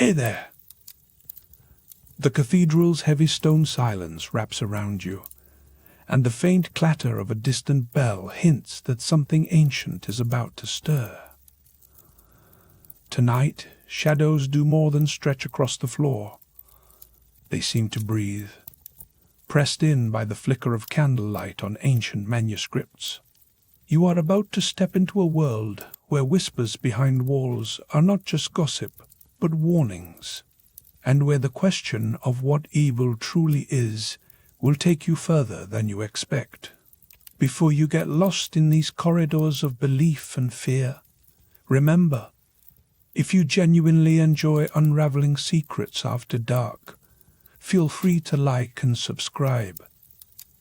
Hey there! The cathedral's heavy stone silence wraps around you, and the faint clatter of a distant bell hints that something ancient is about to stir. Tonight, shadows do more than stretch across the floor. They seem to breathe, pressed in by the flicker of candlelight on ancient manuscripts. You are about to step into a world where whispers behind walls are not just gossip, but warnings, and where the question of what evil truly is will take you further than you expect. Before you get lost in these corridors of belief and fear, remember, if you genuinely enjoy unraveling secrets after dark, feel free to like and subscribe,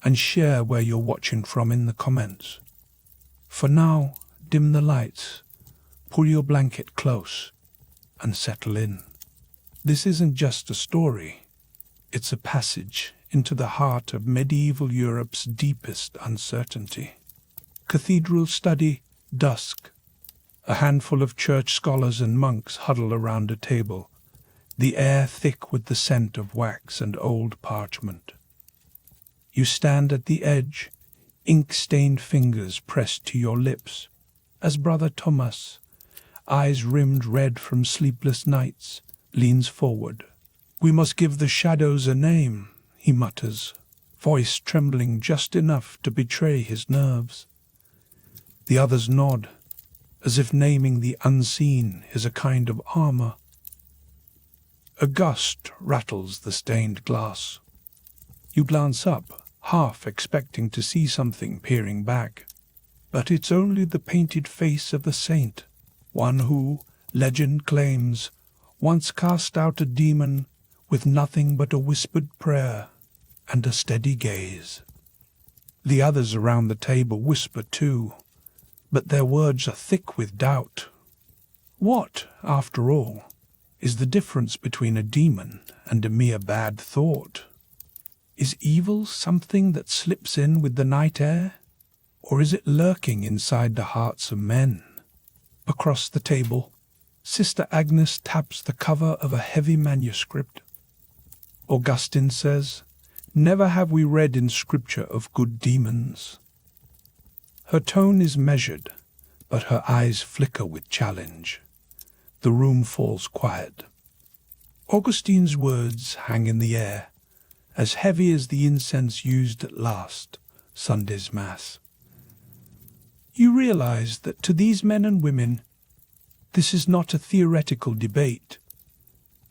and share where you're watching from in the comments. For now, dim the lights, pull your blanket close, and settle in. This isn't just a story, it's a passage into the heart of medieval Europe's deepest uncertainty. Cathedral study, dusk. A handful of church scholars and monks huddle around a table, the air thick with the scent of wax and old parchment. You stand at the edge, ink-stained fingers pressed to your lips, as Brother Thomas, eyes rimmed red from sleepless nights, leans forward. "We must give the shadows a name," he mutters, voice trembling just enough to betray his nerves. The others nod, as if naming the unseen is a kind of armor. A gust rattles the stained glass. You glance up, half expecting to see something peering back, but it's only the painted face of a saint, one who, legend claims, once cast out a demon with nothing but a whispered prayer and a steady gaze. The others around the table whisper too, but their words are thick with doubt. What, after all, is the difference between a demon and a mere bad thought? Is evil something that slips in with the night air, or is it lurking inside the hearts of men? Across the table, Sister Agnes taps the cover of a heavy manuscript. Augustine says, "Never have we read in Scripture of good demons." Her tone is measured, but her eyes flicker with challenge. The room falls quiet. Augustine's words hang in the air, as heavy as the incense used at last Sunday's Mass. You realize that to these men and women, this is not a theoretical debate.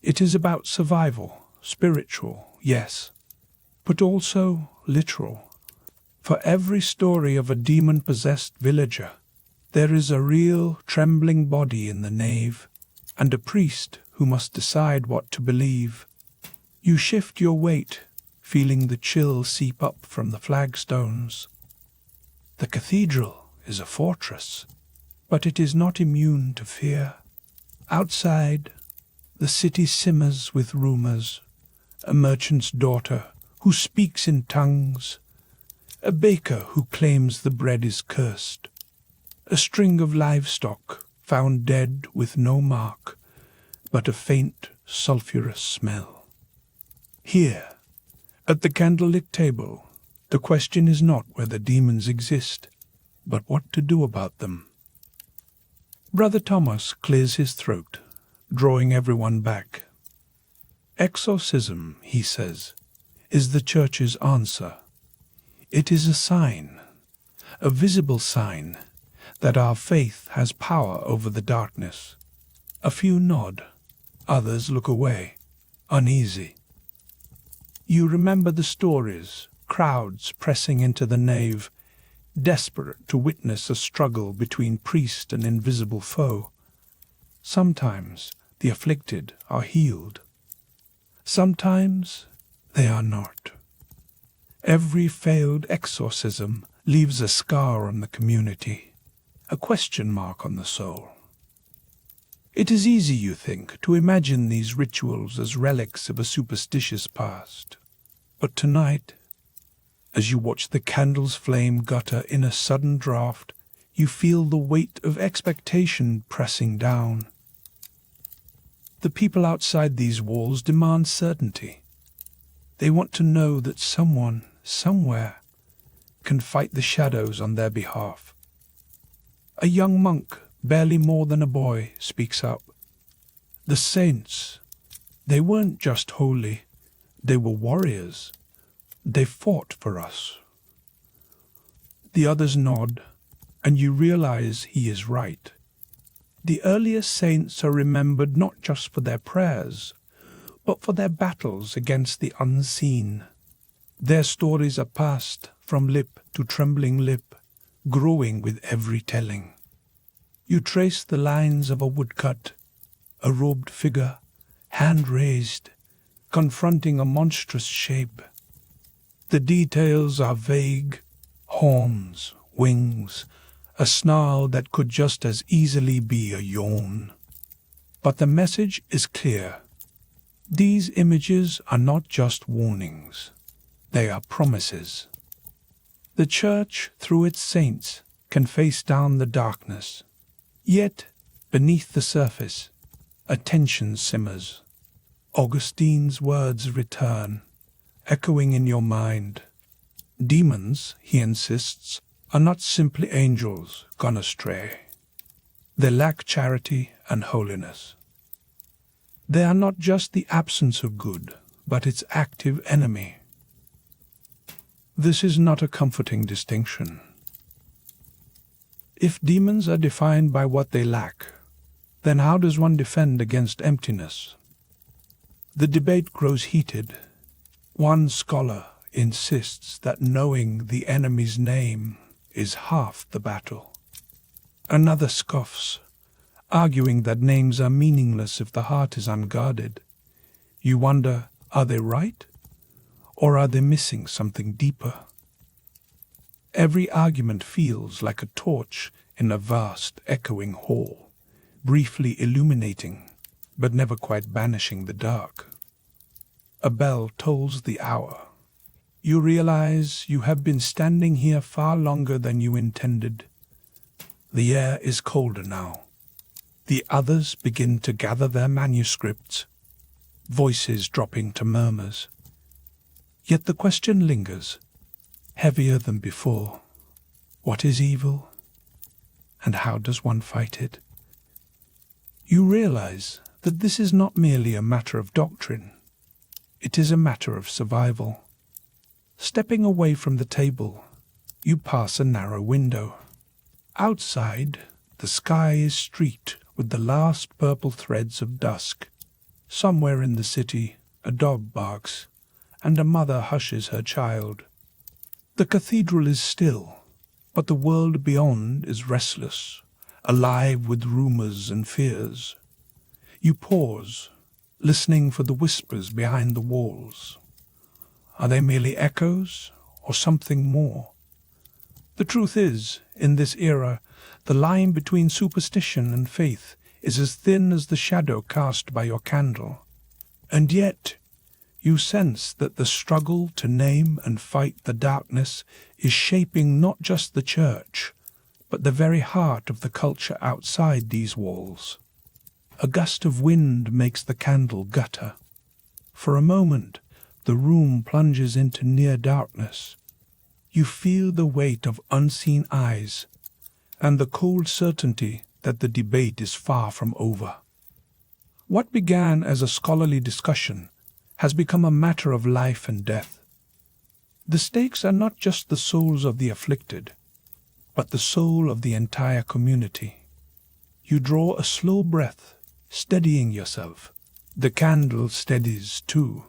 It is about survival, spiritual, yes, but also literal. For every story of a demon-possessed villager, there is a real, trembling body in the nave, and a priest who must decide what to believe. You shift your weight, feeling the chill seep up from the flagstones. The cathedral is a fortress, but it is not immune to fear. Outside, the city simmers with rumors. A merchant's daughter who speaks in tongues, a baker who claims the bread is cursed, a string of livestock found dead with no mark, but a faint, sulphurous smell. Here, at the candlelit table, the question is not whether demons exist, but what to do about them. Brother Thomas clears his throat, drawing everyone back. Exorcism, he says, is the Church's answer. It is a sign, a visible sign, that our faith has power over the darkness. A few nod, others look away, uneasy. You remember the stories, crowds pressing into the nave, desperate to witness a struggle between priest and invisible foe. Sometimes the afflicted are healed. Sometimes they are not. Every failed exorcism leaves a scar on the community, a question mark on the soul. It is easy, you think, to imagine these rituals as relics of a superstitious past. But tonight, as you watch the candle's flame gutter in a sudden draught, you feel the weight of expectation pressing down. The people outside these walls demand certainty. They want to know that someone, somewhere, can fight the shadows on their behalf. A young monk, barely more than a boy, speaks up. The saints, they weren't just holy, they were warriors. They fought for us. The others nod, and you realize he is right. The earliest saints are remembered not just for their prayers, but for their battles against the unseen. Their stories are passed from lip to trembling lip, growing with every telling. You trace the lines of a woodcut, a robed figure, hand raised, confronting a monstrous shape. The details are vague: horns, wings, a snarl that could just as easily be a yawn. But the message is clear. These images are not just warnings. They are promises. The Church, through its saints, can face down the darkness. Yet, beneath the surface, a tension simmers. Augustine's words return, echoing in your mind. Demons, he insists, are not simply angels gone astray. They lack charity and holiness. They are not just the absence of good, but its active enemy. This is not a comforting distinction. If demons are defined by what they lack, then how does one defend against emptiness? The debate grows heated. One scholar insists that knowing the enemy's name is half the battle. Another scoffs, arguing that names are meaningless if the heart is unguarded. You wonder, are they right? Or are they missing something deeper? Every argument feels like a torch in a vast, echoing hall, briefly illuminating, but never quite banishing the dark. A bell tolls the hour. You realize you have been standing here far longer than you intended. The air is colder now. The others begin to gather their manuscripts, voices dropping to murmurs. Yet the question lingers, heavier than before. What is evil? And how does one fight it? You realize that this is not merely a matter of doctrine. It is a matter of survival. Stepping away from the table, you pass a narrow window. Outside, the sky is streaked with the last purple threads of dusk. Somewhere in the city, a dog barks, and a mother hushes her child. The cathedral is still, but the world beyond is restless, alive with rumors and fears. You pause, listening for the whispers behind the walls. Are they merely echoes, or something more? The truth is, in this era, the line between superstition and faith is as thin as the shadow cast by your candle. And yet, you sense that the struggle to name and fight the darkness is shaping not just the church, but the very heart of the culture outside these walls. A gust of wind makes the candle gutter. For a moment, the room plunges into near darkness. You feel the weight of unseen eyes, and the cold certainty that the debate is far from over. What began as a scholarly discussion has become a matter of life and death. The stakes are not just the souls of the afflicted, but the soul of the entire community. You draw a slow breath, steadying yourself. The candle steadies too.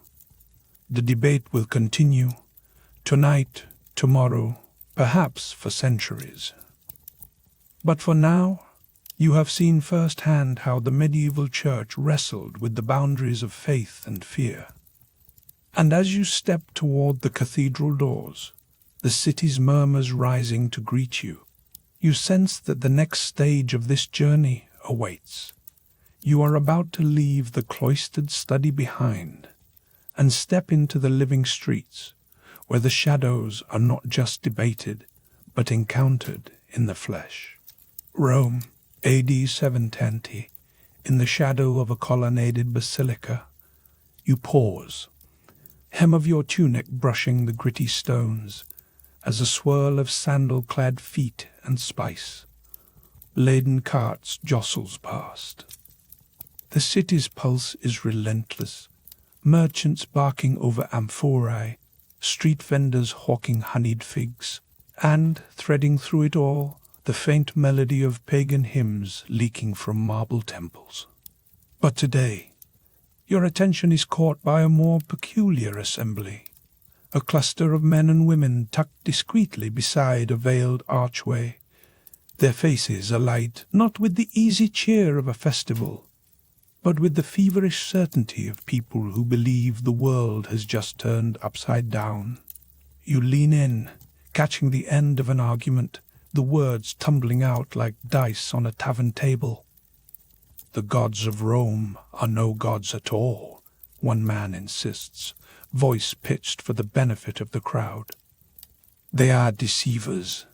The debate will continue, tonight, tomorrow, perhaps for centuries. But for now, you have seen firsthand how the medieval church wrestled with the boundaries of faith and fear. And as you step toward the cathedral doors, the city's murmurs rising to greet you, you sense that the next stage of this journey awaits. You are about to leave the cloistered study behind and step into the living streets, where the shadows are not just debated, but encountered in the flesh. Rome, AD 720, In the shadow of a colonnaded basilica, you pause, hem of your tunic brushing the gritty stones, as a swirl of sandal-clad feet and spice, laden carts jostles past. The city's pulse is relentless, merchants barking over amphorae, street vendors hawking honeyed figs, and, threading through it all, the faint melody of pagan hymns leaking from marble temples. But today, your attention is caught by a more peculiar assembly, a cluster of men and women tucked discreetly beside a veiled archway, their faces alight not with the easy cheer of a festival, but with the feverish certainty of people who believe the world has just turned upside down. You lean in, catching the end of an argument, the words tumbling out like dice on a tavern table. "The gods of Rome are no gods at all," one man insists, voice pitched for the benefit of the crowd. "They are deceivers,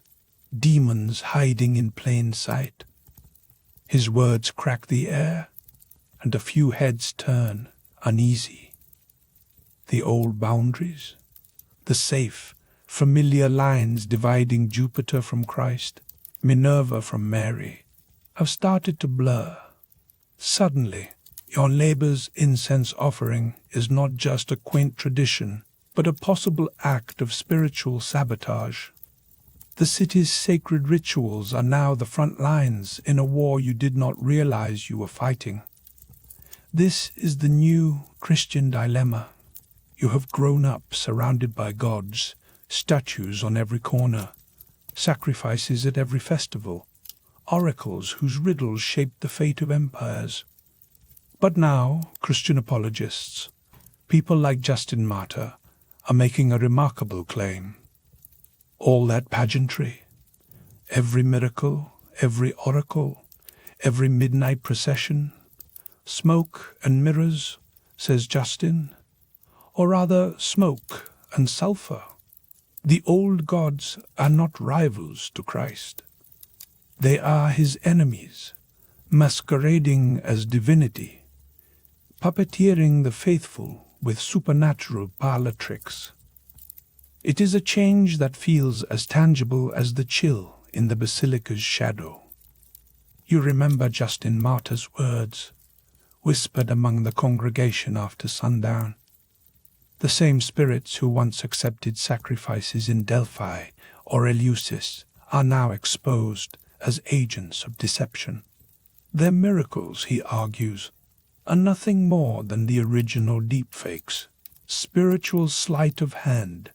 demons hiding in plain sight." His words crack the air, and a few heads turn, uneasy. The old boundaries, the safe, familiar lines dividing Jupiter from Christ, Minerva from Mary, have started to blur. Suddenly, your neighbor's incense offering is not just a quaint tradition, but a possible act of spiritual sabotage. The city's sacred rituals are now the front lines in a war you did not realize you were fighting. This is the new Christian dilemma. You have grown up surrounded by gods, statues on every corner, sacrifices at every festival, oracles whose riddles shaped the fate of empires. But now, Christian apologists, people like Justin Martyr, are making a remarkable claim. All that pageantry, every miracle, every oracle, every midnight procession, smoke and mirrors, says Justin, or rather smoke and sulphur. The old gods are not rivals to Christ. They are his enemies, masquerading as divinity, puppeteering the faithful with supernatural parlor tricks. It is a change that feels as tangible as the chill in the basilica's shadow. You remember Justin Martyr's words, whispered among the congregation after sundown. The same spirits who once accepted sacrifices in Delphi or Eleusis are now exposed as agents of deception. Their miracles, he argues, are nothing more than the original deepfakes, spiritual sleight of hand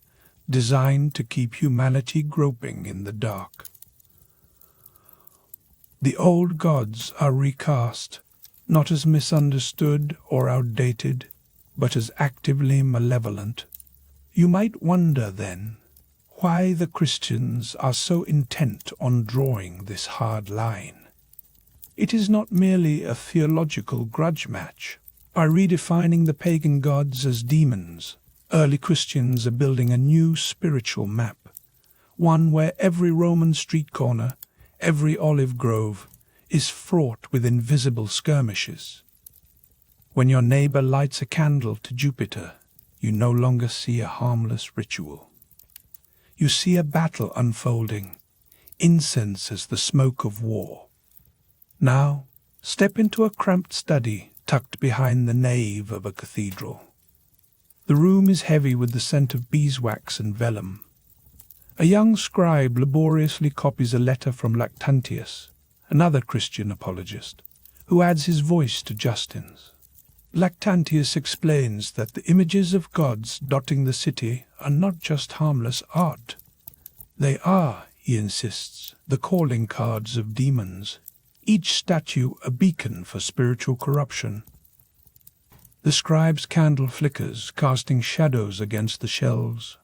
designed to keep humanity groping in the dark. The old gods are recast, not as misunderstood or outdated, but as actively malevolent. You might wonder, then, why the Christians are so intent on drawing this hard line. It is not merely a theological grudge match. By redefining the pagan gods as demons, early Christians are building a new spiritual map, one where every Roman street corner, every olive grove, is fraught with invisible skirmishes. When your neighbor lights a candle to Jupiter, you no longer see a harmless ritual. You see a battle unfolding, incense as the smoke of war. Now, step into a cramped study tucked behind the nave of a cathedral. The room is heavy with the scent of beeswax and vellum. A young scribe laboriously copies a letter from Lactantius, another Christian apologist, who adds his voice to Justin's. Lactantius explains that the images of gods dotting the city are not just harmless art. They are, he insists, the calling cards of demons, each statue a beacon for spiritual corruption. The scribe's candle flickers, casting shadows against the shelves.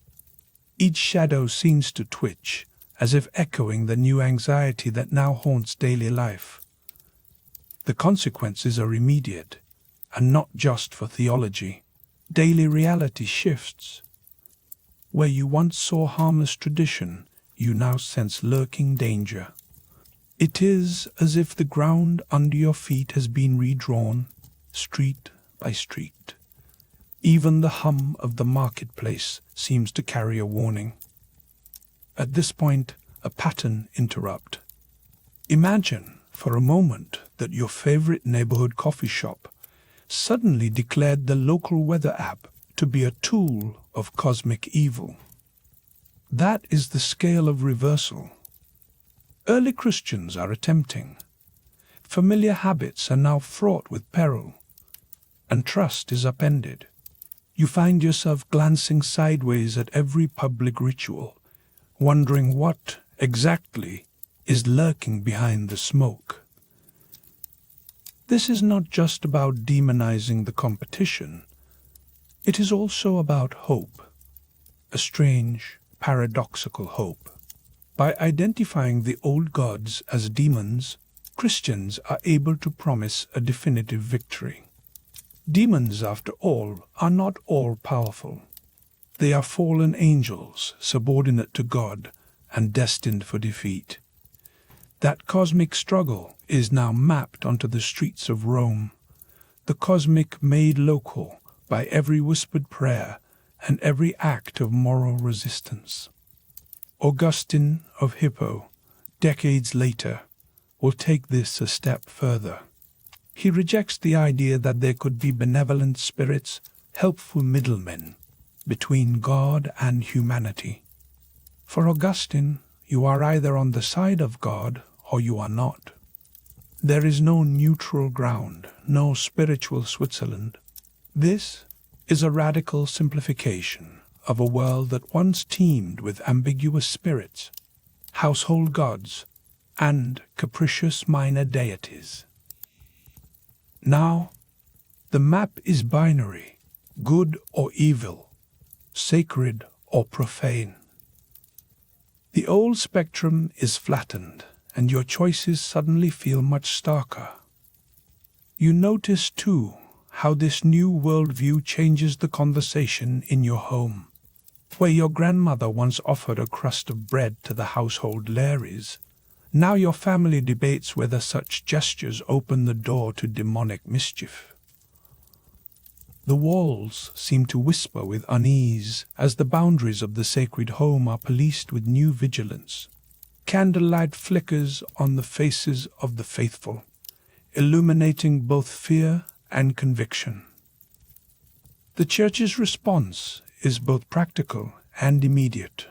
Each shadow seems to twitch, as if echoing the new anxiety that now haunts daily life. The consequences are immediate, and not just for theology. Daily reality shifts. Where you once saw harmless tradition, you now sense lurking danger. It is as if the ground under your feet has been redrawn, street by street. Even the hum of the marketplace seems to carry a warning. At this point, a pattern interrupts. Imagine for a moment that your favorite neighborhood coffee shop suddenly declared the local weather app to be a tool of cosmic evil. That is the scale of reversal. Early Christians are attempting. Familiar habits are now fraught with peril, and trust is upended. You find yourself glancing sideways at every public ritual, wondering what exactly is lurking behind the smoke. This is not just about demonizing the competition. It is also about hope, a strange, paradoxical hope. By identifying the old gods as demons, Christians are able to promise a definitive victory. Demons, after all, are not all-powerful. They are fallen angels, subordinate to God and destined for defeat. That cosmic struggle is now mapped onto the streets of Rome, the cosmic made local by every whispered prayer and every act of moral resistance. Augustine of Hippo, decades later, will take this a step further. He rejects the idea that there could be benevolent spirits, helpful middlemen, between God and humanity. For Augustine, you are either on the side of God or you are not. There is no neutral ground, no spiritual Switzerland. This is a radical simplification of a world that once teemed with ambiguous spirits, household gods, and capricious minor deities. Now, the map is binary, good or evil, sacred or profane. The old spectrum is flattened, and your choices suddenly feel much starker. You notice, too, how this new worldview changes the conversation in your home. Where your grandmother once offered a crust of bread to the household Larrys, now your family debates whether such gestures open the door to demonic mischief. The walls seem to whisper with unease as the boundaries of the sacred home are policed with new vigilance. Candlelight flickers on the faces of the faithful, illuminating both fear and conviction. The Church's response is both practical and immediate.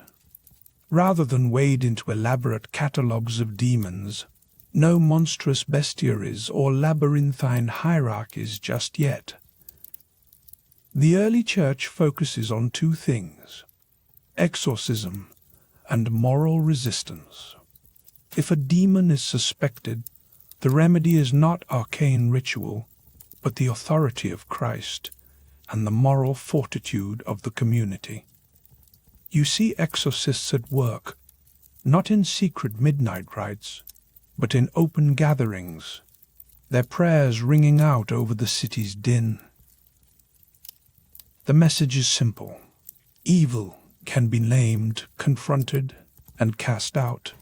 Rather than wade into elaborate catalogues of demons, no monstrous bestiaries or labyrinthine hierarchies just yet. The early Church focuses on two things: exorcism and moral resistance. If a demon is suspected, the remedy is not arcane ritual, but the authority of Christ and the moral fortitude of the community. You see exorcists at work, not in secret midnight rites, but in open gatherings, their prayers ringing out over the city's din. The message is simple. Evil can be named, confronted, and cast out.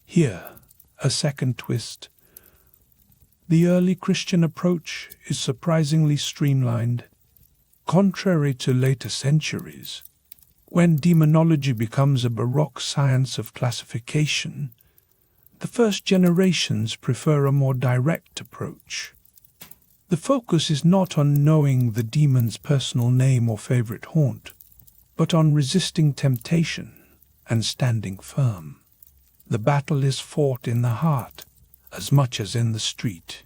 Here, a second twist. The early Christian approach is surprisingly streamlined. Contrary to later centuries, when demonology becomes a Baroque science of classification, the first generations prefer a more direct approach. The focus is not on knowing the demon's personal name or favorite haunt, but on resisting temptation and standing firm. The battle is fought in the heart as much as in the street.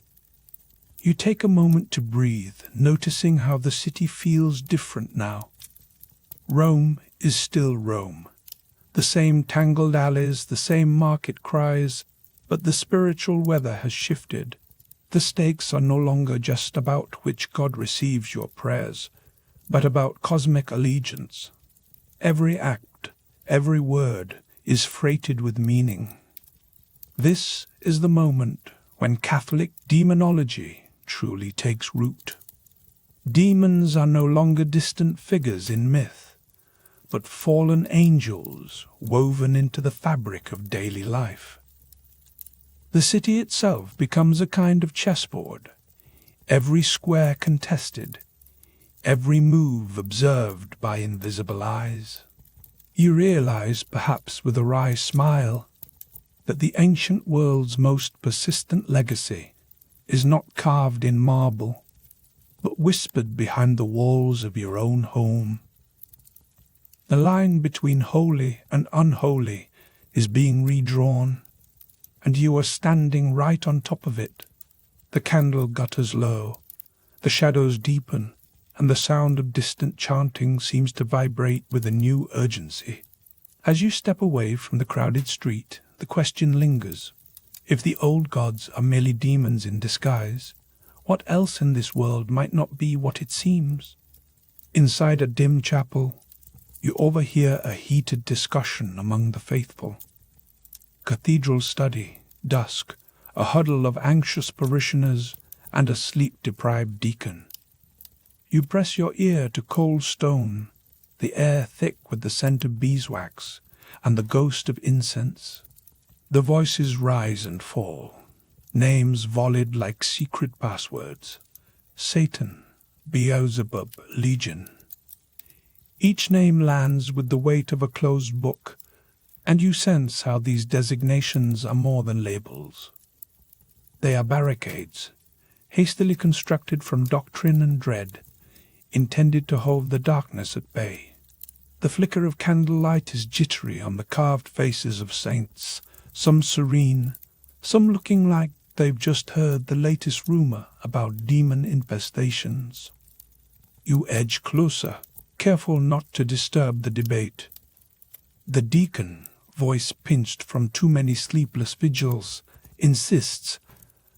You take a moment to breathe, noticing how the city feels different now. Rome is still Rome. The same tangled alleys, the same market cries, but the spiritual weather has shifted. The stakes are no longer just about which God receives your prayers, but about cosmic allegiance. Every act, every word is freighted with meaning. This is the moment when Catholic demonology truly takes root. Demons are no longer distant figures in myth, but fallen angels woven into the fabric of daily life. The city itself becomes a kind of chessboard, every square contested, every move observed by invisible eyes. You realize, perhaps with a wry smile, that the ancient world's most persistent legacy is not carved in marble, but whispered behind the walls of your own home. The line between holy and unholy is being redrawn, and you are standing right on top of it. The candle gutters low, the shadows deepen, and the sound of distant chanting seems to vibrate with a new urgency. As you step away from the crowded street, the question lingers. If the old gods are merely demons in disguise, what else in this world might not be what it seems? Inside a dim chapel, you overhear a heated discussion among the faithful. Cathedral study, dusk, a huddle of anxious parishioners, and a sleep-deprived deacon. You press your ear to cold stone, the air thick with the scent of beeswax and the ghost of incense. The voices rise and fall, names volleyed like secret passwords. Satan, Beelzebub, Legion. Each name lands with the weight of a closed book, and you sense how these designations are more than labels. They are barricades, hastily constructed from doctrine and dread, intended to hold the darkness at bay. The flicker of candlelight is jittery on the carved faces of saints, some serene, some looking like they've just heard the latest rumor about demon infestations. You edge closer, careful not to disturb the debate. The deacon, voice pinched from too many sleepless vigils, insists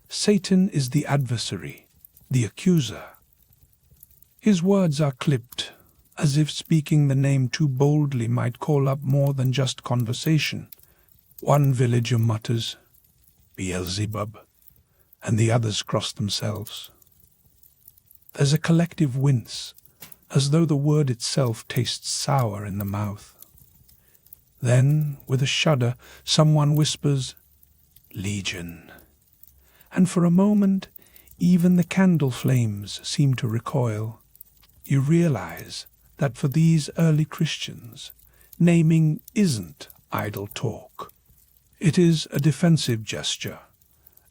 Satan is the adversary, the accuser. His words are clipped, as if speaking the name too boldly might call up more than just conversation. One villager mutters, Beelzebub, and the others cross themselves. There's a collective wince, as though the word itself tastes sour in the mouth. Then, with a shudder, someone whispers, Legion. And for a moment, even the candle flames seem to recoil. You realize that for these early Christians, naming isn't idle talk. It is a defensive gesture,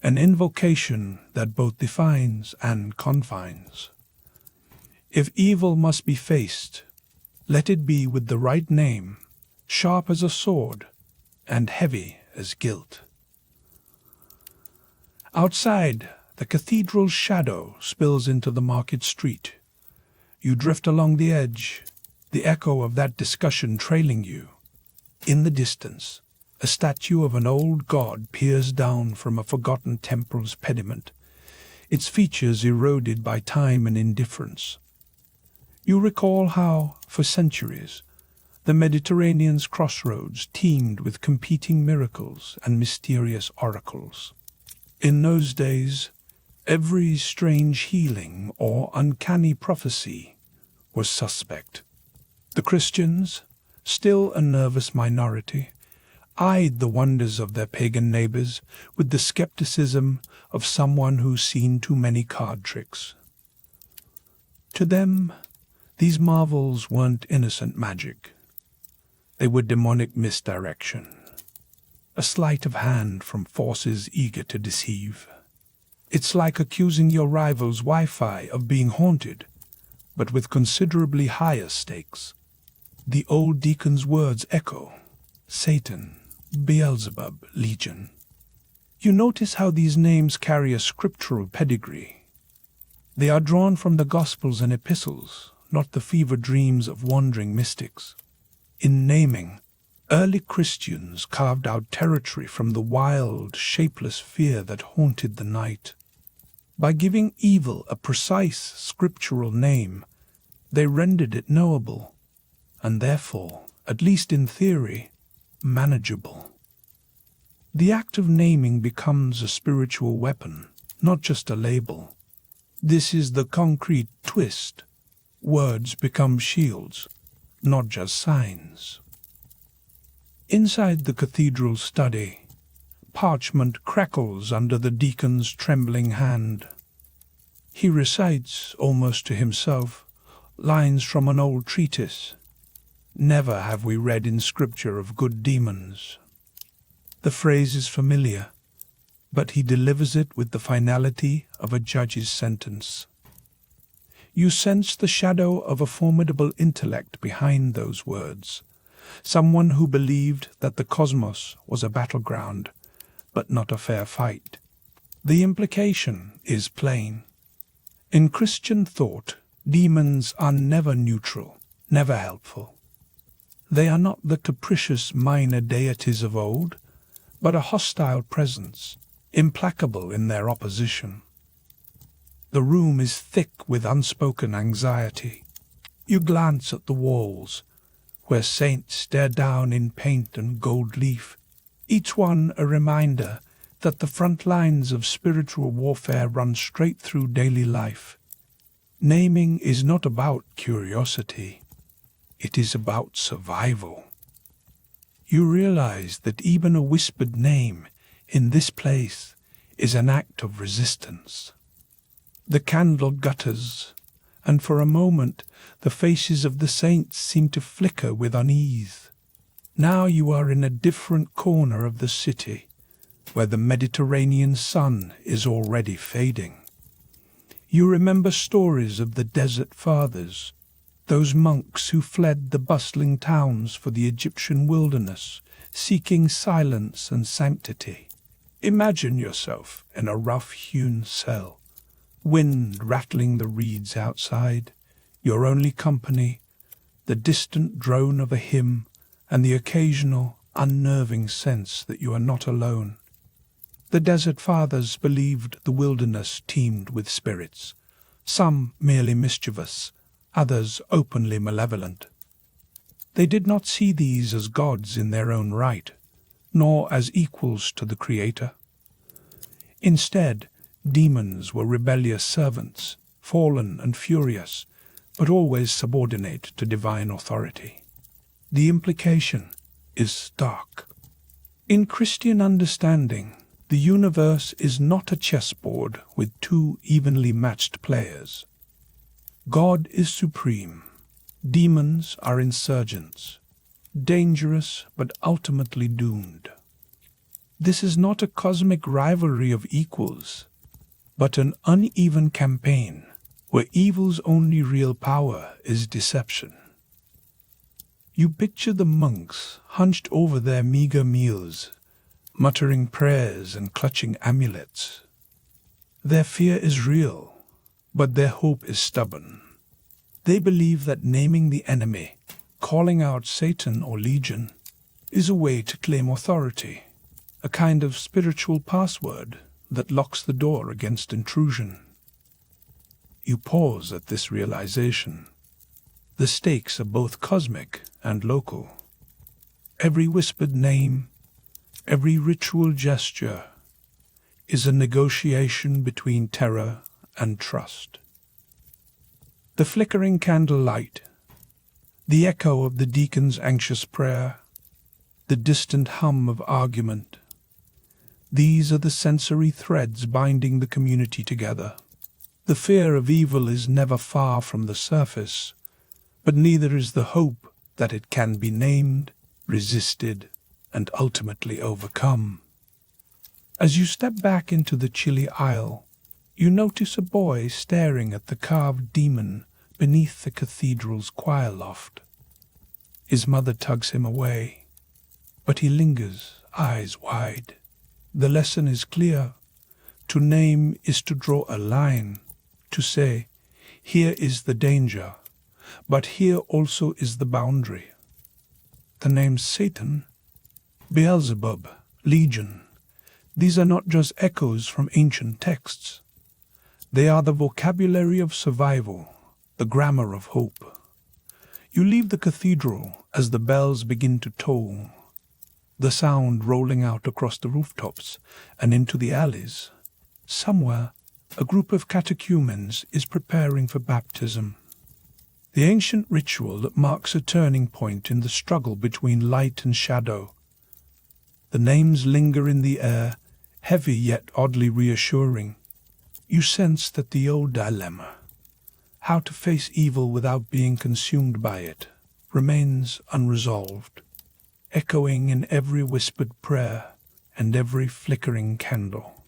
an invocation that both defines and confines. If evil must be faced, let it be with the right name, sharp as a sword and heavy as guilt. Outside, the cathedral's shadow spills into the market street. You drift along the edge, the echo of that discussion trailing you. In the distance, a statue of an old god peers down from a forgotten temple's pediment, its features eroded by time and indifference. You recall how, for centuries, the Mediterranean's crossroads teemed with competing miracles and mysterious oracles. In those days, every strange healing or uncanny prophecy was suspect. The Christians, still a nervous minority, eyed the wonders of their pagan neighbors with the skepticism of someone who's seen too many card tricks. To them, these marvels weren't innocent magic. They were demonic misdirection, a sleight of hand from forces eager to deceive. It's like accusing your rival's Wi-Fi of being haunted, but with considerably higher stakes. The old deacon's words echo, Satan, Beelzebub, Legion. You notice how these names carry a scriptural pedigree. They are drawn from the Gospels and Epistles, not the fever dreams of wandering mystics. In naming, early Christians carved out territory from the wild, shapeless fear that haunted the night. By giving evil a precise scriptural name, they rendered it knowable, and therefore, at least in theory, manageable. The act of naming becomes a spiritual weapon, not just a label. This is the concrete twist. Words become shields, not just signs. Inside the cathedral study, parchment crackles under the deacon's trembling hand. He recites, almost to himself, lines from an old treatise. Never have we read in Scripture of good demons. The phrase is familiar, but he delivers it with the finality of a judge's sentence. You sense the shadow of a formidable intellect behind those words, someone who believed that the cosmos was a battleground, but not a fair fight. The implication is plain. In Christian thought, demons are never neutral, never helpful. They are not the capricious minor deities of old, but a hostile presence, implacable in their opposition. The room is thick with unspoken anxiety. You glance at the walls, where saints stare down in paint and gold leaf, each one a reminder that the front lines of spiritual warfare run straight through daily life. Naming is not about curiosity. It is about survival. You realize that even a whispered name in this place is an act of resistance. The candle gutters, and for a moment the faces of the saints seem to flicker with unease. Now you are in a different corner of the city, where the Mediterranean sun is already fading. You remember stories of the Desert Fathers, those monks who fled the bustling towns for the Egyptian wilderness, seeking silence and sanctity. Imagine yourself in a rough-hewn cell, wind rattling the reeds outside, your only company, the distant drone of a hymn, and the occasional, unnerving sense that you are not alone. The Desert Fathers believed the wilderness teemed with spirits, some merely mischievous, others openly malevolent. They did not see these as gods in their own right, nor as equals to the Creator. Instead, demons were rebellious servants, fallen and furious, but always subordinate to divine authority. The implication is stark. In Christian understanding, the universe is not a chessboard with two evenly matched players. God is supreme. Demons are insurgents, dangerous but ultimately doomed. This is not a cosmic rivalry of equals, but an uneven campaign where evil's only real power is deception. You picture the monks hunched over their meager meals, muttering prayers and clutching amulets. Their fear is real, but their hope is stubborn. They believe that naming the enemy, calling out Satan or Legion, is a way to claim authority, a kind of spiritual password that locks the door against intrusion. You pause at this realization. The stakes are both cosmic and local. Every whispered name, every ritual gesture is a negotiation between terror and trust. The flickering candlelight, the echo of the deacon's anxious prayer, the distant hum of argument, these are the sensory threads binding the community together. The fear of evil is never far from the surface, but neither is the hope that it can be named, resisted, and ultimately overcome. As you step back into the chilly aisle, you notice a boy staring at the carved demon beneath the cathedral's choir loft. His mother tugs him away, but he lingers, eyes wide. The lesson is clear. To name is to draw a line, to say, here is the danger, but here also is the boundary. The names Satan, Beelzebub, Legion, these are not just echoes from ancient texts. They are the vocabulary of survival, the grammar of hope. You leave the cathedral as the bells begin to toll, the sound rolling out across the rooftops and into the alleys. Somewhere, a group of catechumens is preparing for baptism. The ancient ritual that marks a turning point in the struggle between light and shadow. The names linger in the air, heavy yet oddly reassuring. You sense that the old dilemma, how to face evil without being consumed by it, remains unresolved, echoing in every whispered prayer and every flickering candle.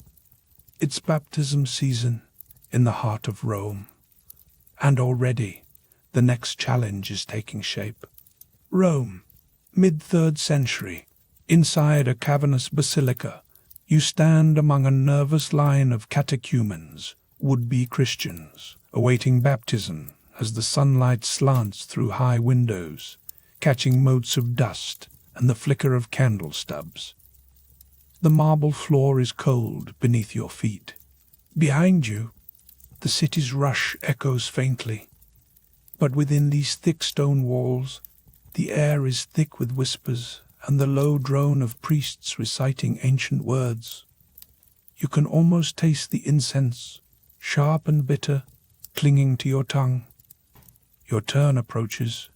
It's baptism season in the heart of Rome, and already the next challenge is taking shape. Rome, mid-3rd century, inside a cavernous basilica, you stand among a nervous line of catechumens, would-be Christians, awaiting baptism as the sunlight slants through high windows, catching motes of dust and the flicker of candle stubs. The marble floor is cold beneath your feet. Behind you, the city's rush echoes faintly. But within these thick stone walls, the air is thick with whispers and the low drone of priests reciting ancient words. You can almost taste the incense, sharp and bitter, clinging to your tongue. Your turn approaches.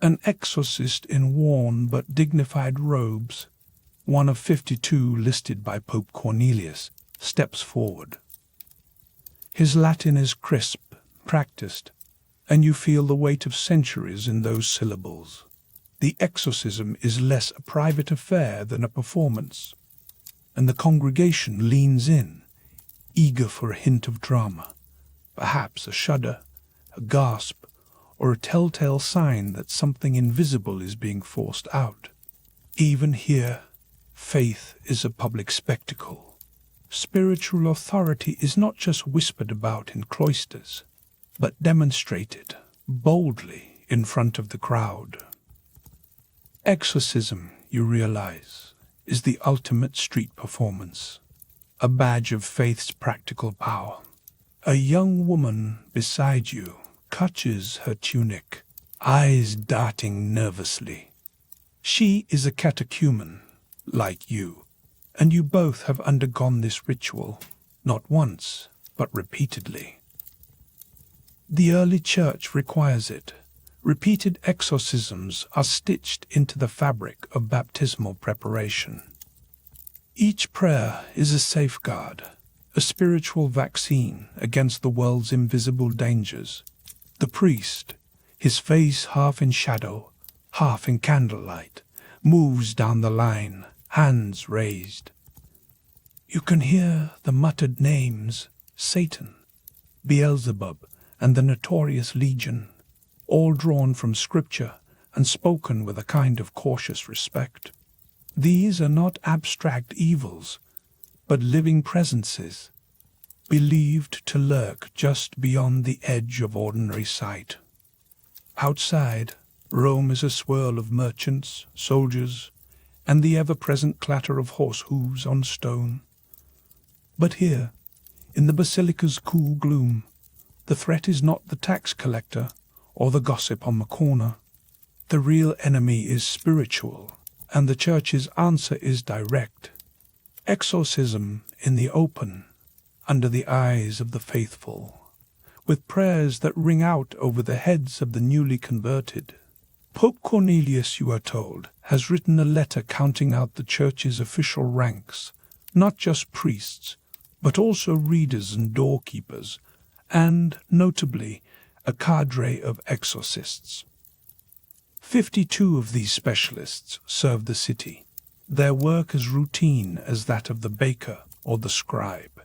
An exorcist in worn but dignified robes, one of 52 listed by Pope Cornelius, steps forward. His Latin is crisp, practiced, and you feel the weight of centuries in those syllables. The exorcism is less a private affair than a performance, and the congregation leans in, eager for a hint of drama, perhaps a shudder, a gasp, or a telltale sign that something invisible is being forced out. Even here, faith is a public spectacle. Spiritual authority is not just whispered about in cloisters, but demonstrated boldly in front of the crowd. Exorcism, you realize, is the ultimate street performance, a badge of faith's practical power. A young woman beside you clutches her tunic, eyes darting nervously. She is a catechumen, like you, and you both have undergone this ritual, not once, but repeatedly. The early church requires it. Repeated exorcisms are stitched into the fabric of baptismal preparation. Each prayer is a safeguard, a spiritual vaccine against the world's invisible dangers. The priest, his face half in shadow, half in candlelight, moves down the line, hands raised. You can hear the muttered names, Satan, Beelzebub, and the notorious Legion, all drawn from Scripture and spoken with a kind of cautious respect. These are not abstract evils, but living presences, believed to lurk just beyond the edge of ordinary sight. Outside, Rome is a swirl of merchants, soldiers, and the ever-present clatter of horse hooves on stone. But here, in the basilica's cool gloom, the threat is not the tax collector or the gossip on the corner. The real enemy is spiritual, and the church's answer is direct. Exorcism in the open, under the eyes of the faithful, with prayers that ring out over the heads of the newly converted. Pope Cornelius, you are told, has written a letter counting out the church's official ranks, not just priests, but also readers and doorkeepers, and, notably, a cadre of exorcists. 52 of these specialists serve the city, their work as routine as that of the baker or the scribe.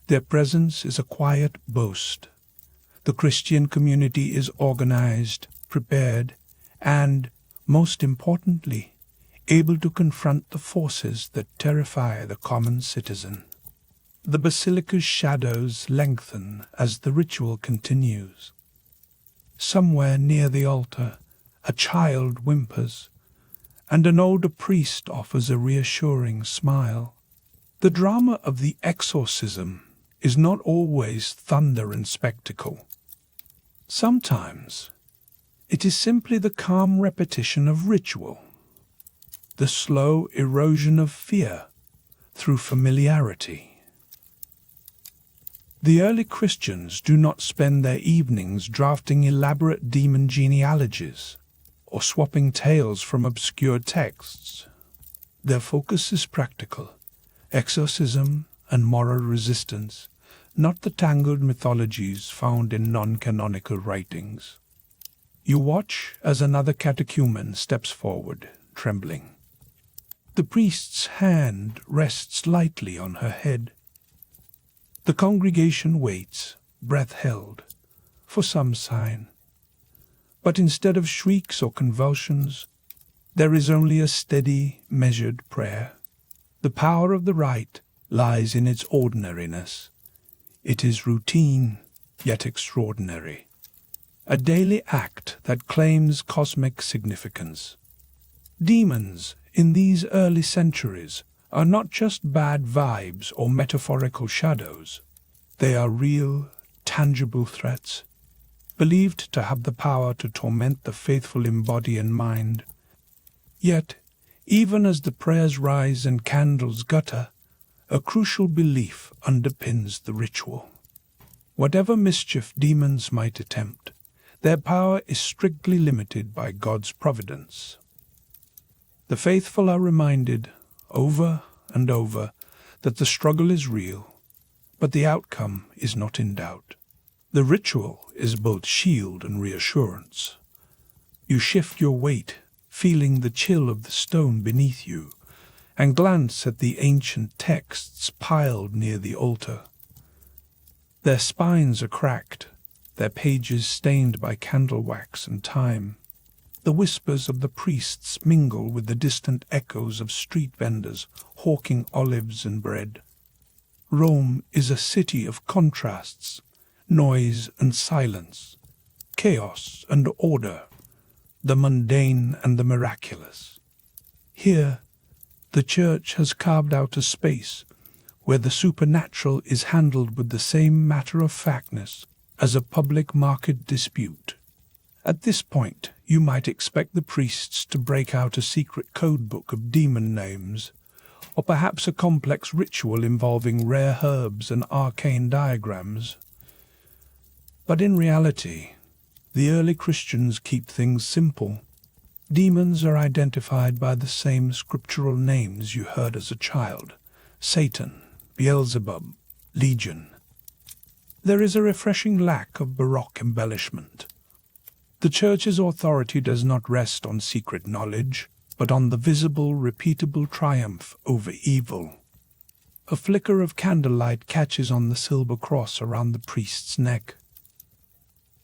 Their presence is a quiet boast. The Christian community is organized, prepared, and, most importantly, able to confront the forces that terrify the common citizen. The basilica's shadows lengthen as the ritual continues. Somewhere near the altar, a child whimpers, and an older priest offers a reassuring smile. The drama of the exorcism is not always thunder and spectacle. Sometimes it is simply the calm repetition of ritual, the slow erosion of fear through familiarity. The early Christians do not spend their evenings drafting elaborate demon genealogies or swapping tales from obscure texts. Their focus is practical, exorcism and moral resistance, not the tangled mythologies found in non-canonical writings. You watch as another catechumen steps forward, trembling. The priest's hand rests lightly on her head. The congregation waits, breath held, for some sign. But instead of shrieks or convulsions, there is only a steady, measured prayer. The power of the rite lies in its ordinariness. It is routine, yet extraordinary. A daily act that claims cosmic significance. Demons, in these early centuries, are not just bad vibes or metaphorical shadows. They are real, tangible threats, believed to have the power to torment the faithful in body and mind. Yet, even as the prayers rise and candles gutter, a crucial belief underpins the ritual. Whatever mischief demons might attempt, their power is strictly limited by God's providence. The faithful are reminded, over and over, that the struggle is real, but the outcome is not in doubt. The ritual is both shield and reassurance. You shift your weight, feeling the chill of the stone beneath you, and glance at the ancient texts piled near the altar. Their spines are cracked, their pages stained by candle wax and time. The whispers of the priests mingle with the distant echoes of street vendors hawking olives and bread. Rome is a city of contrasts, noise and silence, chaos and order, the mundane and the miraculous. Here, the Church has carved out a space where the supernatural is handled with the same matter-of-factness as a public market dispute. At this point, you might expect the priests to break out a secret codebook of demon names, or perhaps a complex ritual involving rare herbs and arcane diagrams. But in reality, the early Christians keep things simple. Demons are identified by the same scriptural names you heard as a child: Satan, Beelzebub, Legion. There is a refreshing lack of Baroque embellishment. The Church's authority does not rest on secret knowledge, but on the visible, repeatable triumph over evil. A flicker of candlelight catches on the silver cross around the priest's neck.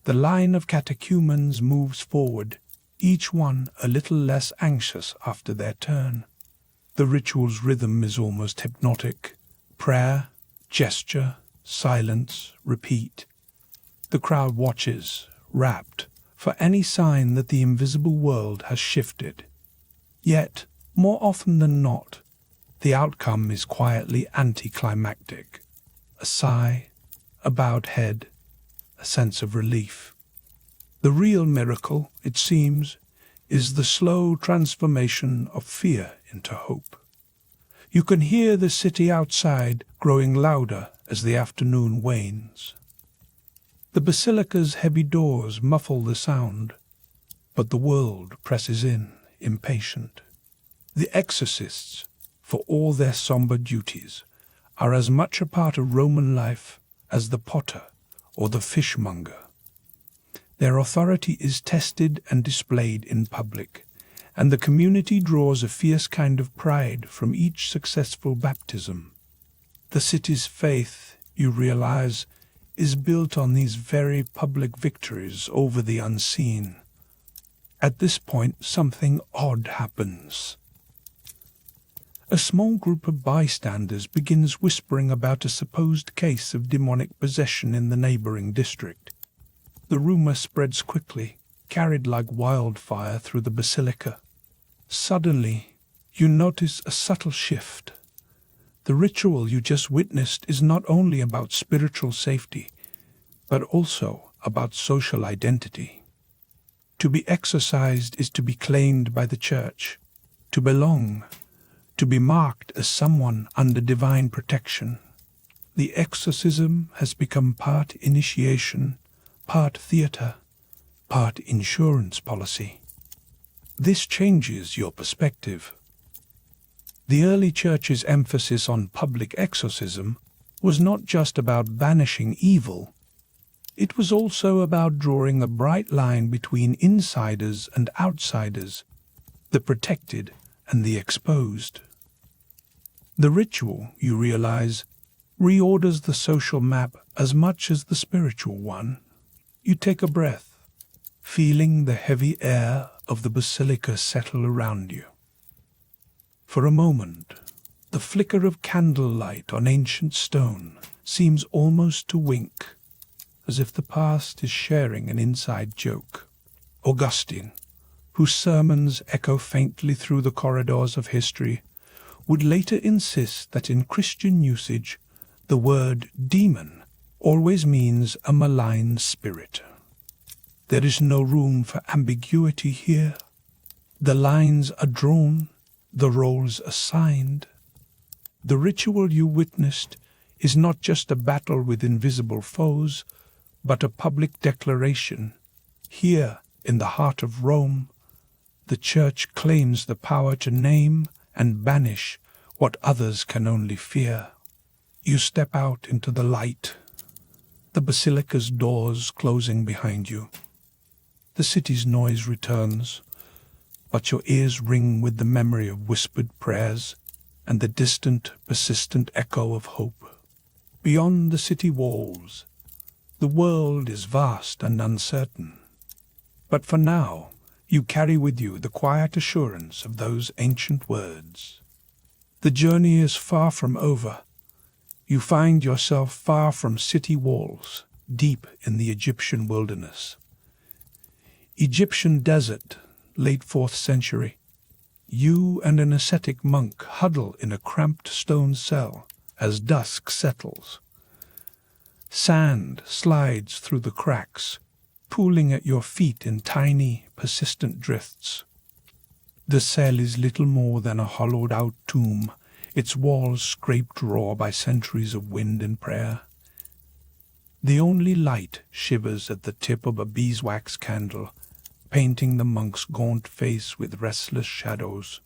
The line of catechumens moves forward, each one a little less anxious after their turn. The ritual's rhythm is almost hypnotic. Prayer, gesture, silence, repeat. The crowd watches, rapt, for any sign that the invisible world has shifted. Yet, more often than not, the outcome is quietly anticlimactic. A sigh, a bowed head, a sense of relief. The real miracle, it seems, is the slow transformation of fear into hope. You can hear the city outside growing louder as the afternoon wanes. The basilica's heavy doors muffle the sound, but the world presses in, impatient. The exorcists, for all their somber duties, are as much a part of Roman life as the potter or the fishmonger. Their authority is tested and displayed in public, and the community draws a fierce kind of pride from each successful baptism. The city's faith, you realize, is built on these very public victories over the unseen. At this point, something odd happens. A small group of bystanders begins whispering about a supposed case of demonic possession in the neighboring district. The rumor spreads quickly, carried like wildfire through the basilica. Suddenly, you notice a subtle shift. The ritual you just witnessed is not only about spiritual safety, but also about social identity. To be exorcised is to be claimed by the Church, to belong, to be marked as someone under divine protection. The exorcism has become part initiation, part theater, part insurance policy. This changes your perspective. The early church's emphasis on public exorcism was not just about banishing evil. It was also about drawing a bright line between insiders and outsiders, the protected and the exposed. The ritual, you realize, reorders the social map as much as the spiritual one. You take a breath, feeling the heavy air of the basilica settle around you. For a moment, the flicker of candlelight on ancient stone seems almost to wink, as if the past is sharing an inside joke. Augustine, whose sermons echo faintly through the corridors of history, would later insist that in Christian usage, the word demon always means a malign spirit. There is no room for ambiguity here. The lines are drawn, the roles assigned. The ritual you witnessed is not just a battle with invisible foes, but a public declaration. Here, in the heart of Rome, the Church claims the power to name and banish what others can only fear. You step out into the light, the basilica's doors closing behind you. The city's noise returns, but your ears ring with the memory of whispered prayers and the distant, persistent echo of hope. Beyond the city walls, the world is vast and uncertain. But for now, you carry with you the quiet assurance of those ancient words. The journey is far from over. You find yourself far from city walls, deep in the Egyptian wilderness. Egyptian desert, late 4th century. You and an ascetic monk huddle in a cramped stone cell as dusk settles. Sand slides through the cracks, pooling at your feet in tiny, persistent drifts. The cell is little more than a hollowed-out tomb, its walls scraped raw by centuries of wind and prayer. The only light shivers at the tip of a beeswax candle, painting the monk's gaunt face with restless shadows.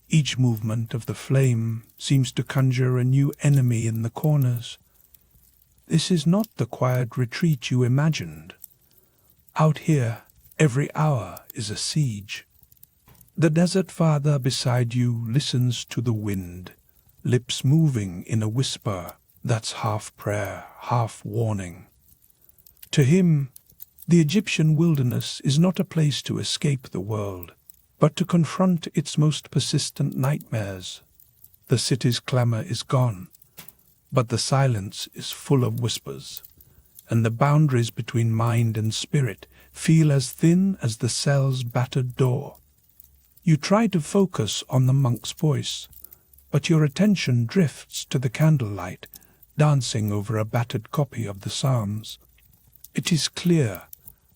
Each movement of the flame seems to conjure a new enemy in the corners. This is not the quiet retreat you imagined. Out here, every hour is a siege. The desert father beside you listens to the wind, lips moving in a whisper that's half prayer, half warning. To him, the Egyptian wilderness is not a place to escape the world, but to confront its most persistent nightmares. The city's clamor is gone, but the silence is full of whispers, and the boundaries between mind and spirit feel as thin as the cell's battered door. You try to focus on the monk's voice, but your attention drifts to the candlelight, dancing over a battered copy of the Psalms. It is clear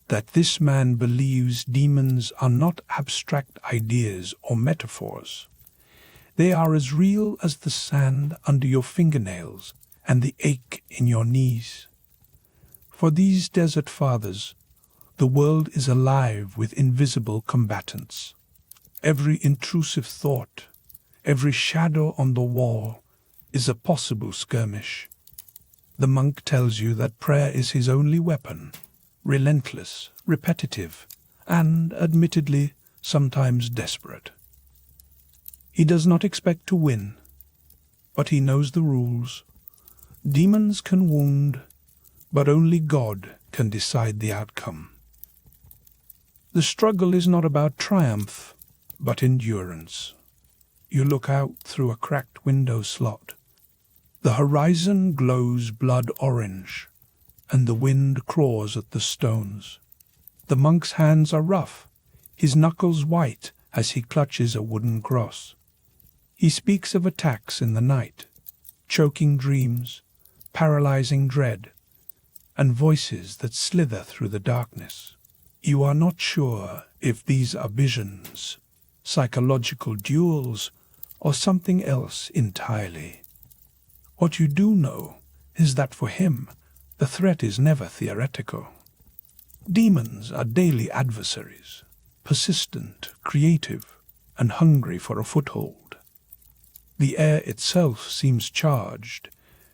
that this man believes demons are not abstract ideas or metaphors. They are as real as the sand under your fingernails and the ache in your knees. For these desert fathers, the world is alive with invisible combatants. Every intrusive thought, every shadow on the wall is a possible skirmish. The monk tells you that prayer is his only weapon, relentless, repetitive, and, admittedly, sometimes desperate. He does not expect to win, but he knows the rules. Demons can wound, but only God can decide the outcome. The struggle is not about triumph, but endurance. You look out through a cracked window slot. The horizon glows blood orange, and the wind claws at the stones. The monk's hands are rough, his knuckles white as he clutches a wooden cross. He speaks of attacks in the night, choking dreams, paralyzing dread, and voices that slither through the darkness. You are not sure if these are visions, psychological duels, or something else entirely. What you do know is that for him, the threat is never theoretical. Demons are daily adversaries, persistent, creative, and hungry for a foothold. The air itself seems charged,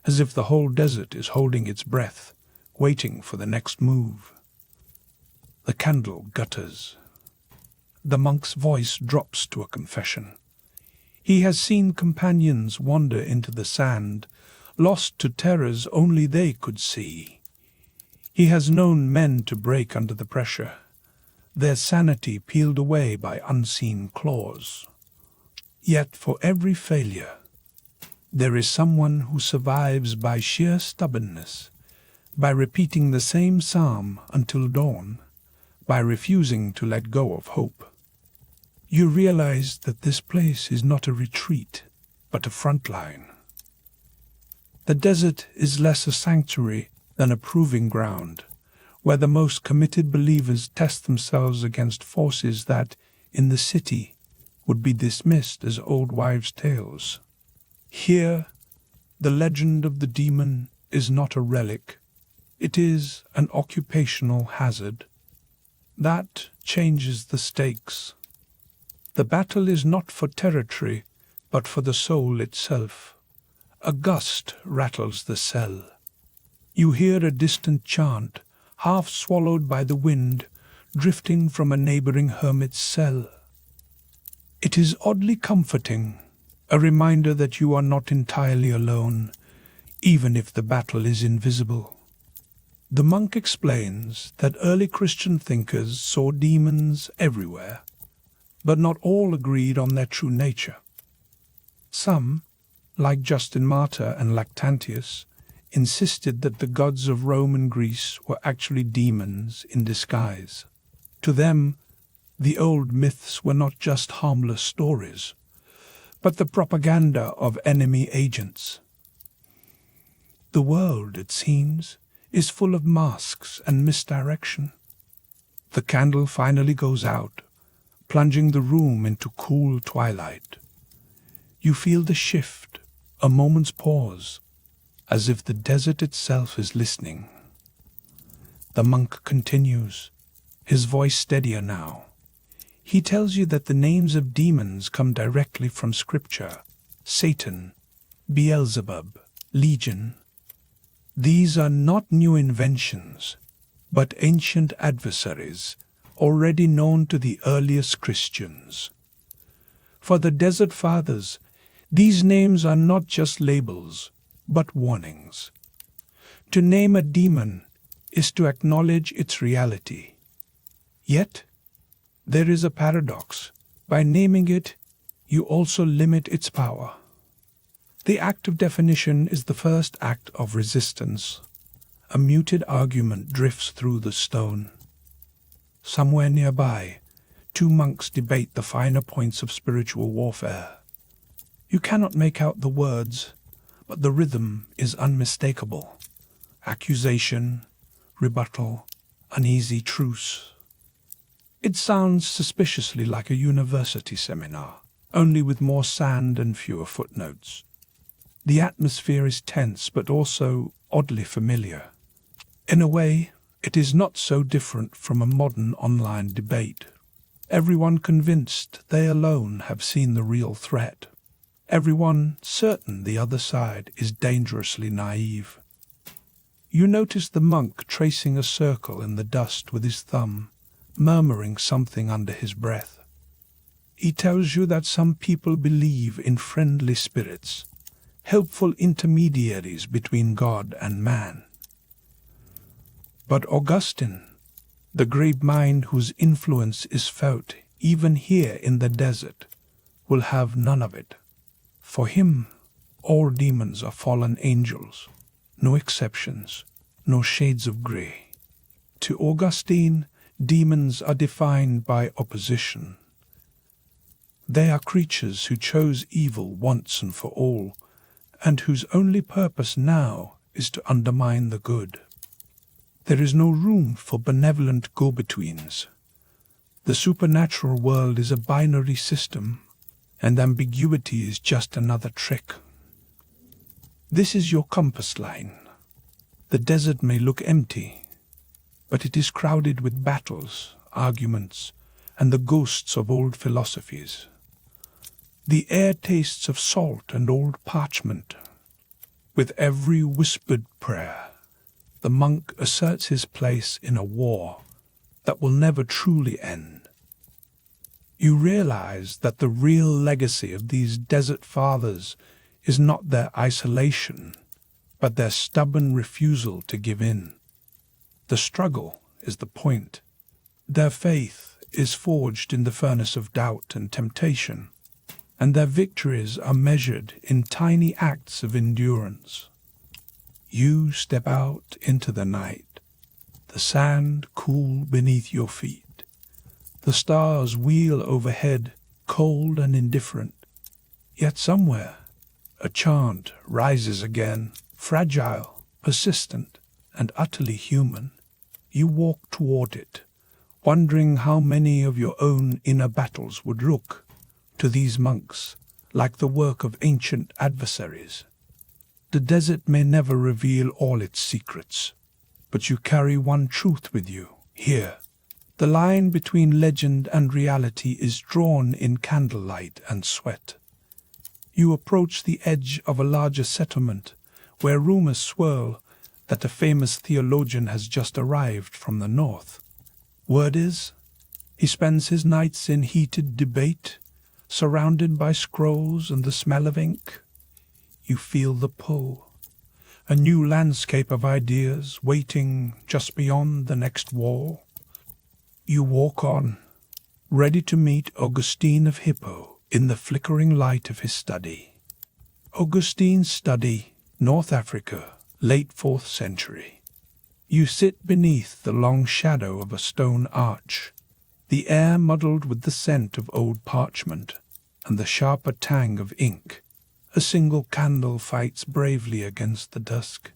as if the whole desert is holding its breath, waiting for the next move. The candle gutters. The monk's voice drops to a confession. He has seen companions wander into the sand, lost to terrors only they could see. He has known men to break under the pressure, their sanity peeled away by unseen claws. Yet for every failure, there is someone who survives by sheer stubbornness, by repeating the same psalm until dawn, by refusing to let go of hope. You realize that this place is not a retreat, but a front line. The desert is less a sanctuary than a proving ground, where the most committed believers test themselves against forces that, in the city, would be dismissed as old wives' tales. Here, the legend of the demon is not a relic, it is an occupational hazard. That changes the stakes. The battle is not for territory, but for the soul itself. A gust rattles the cell. You hear a distant chant, half swallowed by the wind, drifting from a neighboring hermit's cell. It is oddly comforting, a reminder that you are not entirely alone, even if the battle is invisible. The monk explains that early Christian thinkers saw demons everywhere, but not all agreed on their true nature. Some, like Justin Martyr and Lactantius, insisted that the gods of Rome and Greece were actually demons in disguise. To them, the old myths were not just harmless stories, but the propaganda of enemy agents. The world, it seems, is full of masks and misdirection. The candle finally goes out, plunging the room into cool twilight. You feel the shift, a moment's pause, as if the desert itself is listening. The monk continues, his voice steadier now. He tells you that the names of demons come directly from Scripture: Satan, Beelzebub, Legion. These are not new inventions, but ancient adversaries, already known to the earliest Christians. For the Desert Fathers, these names are not just labels, but warnings. To name a demon is to acknowledge its reality. Yet, there is a paradox. By naming it, you also limit its power. The act of definition is the first act of resistance. A muted argument drifts through the stone. Somewhere nearby, two monks debate the finer points of spiritual warfare. You cannot make out the words, but the rhythm is unmistakable. Accusation, rebuttal, uneasy truce. It sounds suspiciously like a university seminar, only with more sand and fewer footnotes. The atmosphere is tense, but also oddly familiar. In a way, it is not so different from a modern online debate. Everyone convinced they alone have seen the real threat. Everyone certain the other side is dangerously naive. You notice the monk tracing a circle in the dust with his thumb, murmuring something under his breath. He tells you that some people believe in friendly spirits, helpful intermediaries between God and man. But Augustine, the great mind whose influence is felt even here in the desert, will have none of it. For him, all demons are fallen angels, no exceptions, no shades of grey. To Augustine, demons are defined by opposition. They are creatures who chose evil once and for all, and whose only purpose now is to undermine the good. There is no room for benevolent go-betweens. The supernatural world is a binary system, and ambiguity is just another trick. This is your compass line. The desert may look empty, but it is crowded with battles, arguments, and the ghosts of old philosophies. The air tastes of salt and old parchment. With every whispered prayer, the monk asserts his place in a war that will never truly end. You realize that the real legacy of these desert fathers is not their isolation, but their stubborn refusal to give in. The struggle is the point. Their faith is forged in the furnace of doubt and temptation, and their victories are measured in tiny acts of endurance. You step out into the night, the sand cool beneath your feet. The stars wheel overhead, cold and indifferent. Yet somewhere, a chant rises again, fragile, persistent, and utterly human. You walk toward it, wondering how many of your own inner battles would look to these monks like the work of ancient adversaries. The desert may never reveal all its secrets, but you carry one truth with you here. The line between legend and reality is drawn in candlelight and sweat. You approach the edge of a larger settlement where rumors swirl that a famous theologian has just arrived from the north. Word is, he spends his nights in heated debate, surrounded by scrolls and the smell of ink. You feel the pull, a new landscape of ideas waiting just beyond the next wall. You walk on, ready to meet Augustine of Hippo in the flickering light of his study. Augustine's study, North Africa, late 4th century. You sit beneath the long shadow of a stone arch, the air muddled with the scent of old parchment and the sharper tang of ink. A single candle fights bravely against the dusk,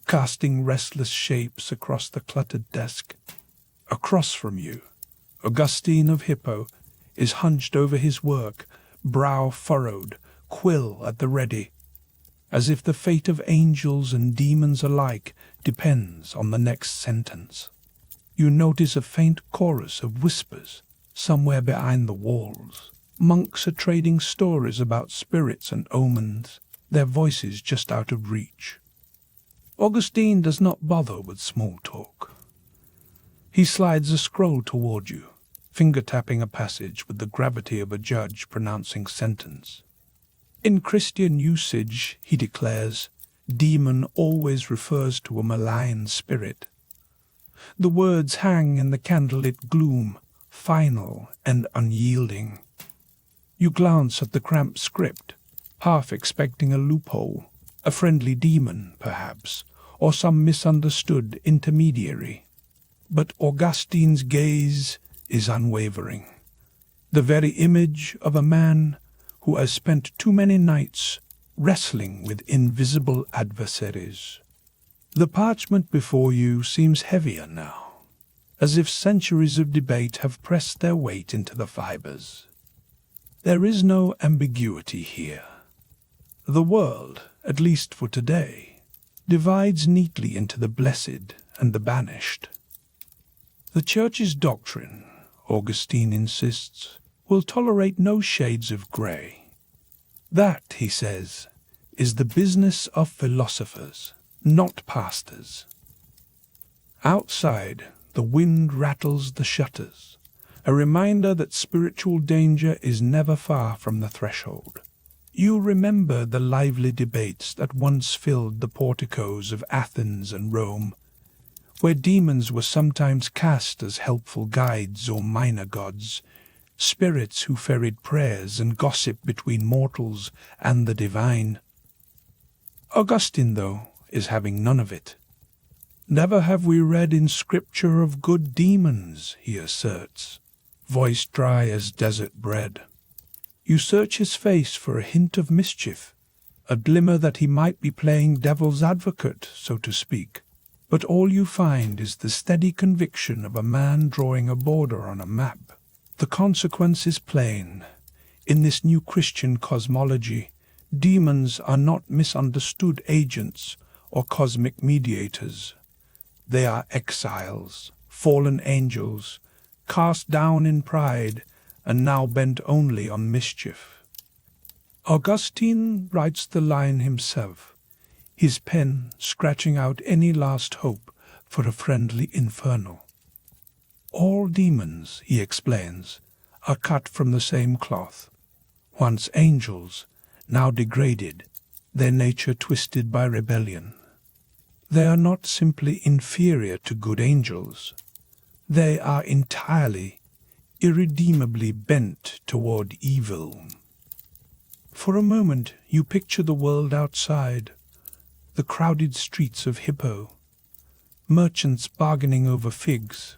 casting restless shapes across the cluttered desk. Across from you, Augustine of Hippo is hunched over his work, brow furrowed, quill at the ready, as if the fate of angels and demons alike depends on the next sentence. You notice a faint chorus of whispers somewhere behind the walls. Monks are trading stories about spirits and omens, their voices just out of reach. Augustine does not bother with small talk. He slides a scroll toward you, finger-tapping a passage with the gravity of a judge pronouncing sentence. In Christian usage, he declares, demon always refers to a malign spirit. The words hang in the candlelit gloom, final and unyielding. You glance at the cramped script, half expecting a loophole, a friendly demon, perhaps, or some misunderstood intermediary. But Augustine's gaze is unwavering. The very image of a man who has spent too many nights wrestling with invisible adversaries. The parchment before you seems heavier now, as if centuries of debate have pressed their weight into the fibers. There is no ambiguity here. The world, at least for today, divides neatly into the blessed and the banished. The Church's doctrine, Augustine insists, will tolerate no shades of grey. That, he says, is the business of philosophers, not pastors. Outside, the wind rattles the shutters, a reminder that spiritual danger is never far from the threshold. You remember the lively debates that once filled the porticos of Athens and Rome, where demons were sometimes cast as helpful guides or minor gods, spirits who ferried prayers and gossip between mortals and the divine. Augustine, though, is having none of it. Never have we read in Scripture of good demons, he asserts, voice dry as desert bread. You search his face for a hint of mischief, a glimmer that he might be playing devil's advocate, so to speak. But all you find is the steady conviction of a man drawing a border on a map. The consequence is plain. In this new Christian cosmology, demons are not misunderstood agents or cosmic mediators. They are exiles, fallen angels, cast down in pride and now bent only on mischief. Augustine writes the line himself, his pen scratching out any last hope for a friendly inferno. All demons, he explains, are cut from the same cloth. Once angels, now degraded, their nature twisted by rebellion. They are not simply inferior to good angels. They are entirely, irredeemably bent toward evil. For a moment you picture the world outside, the crowded streets of Hippo, merchants bargaining over figs,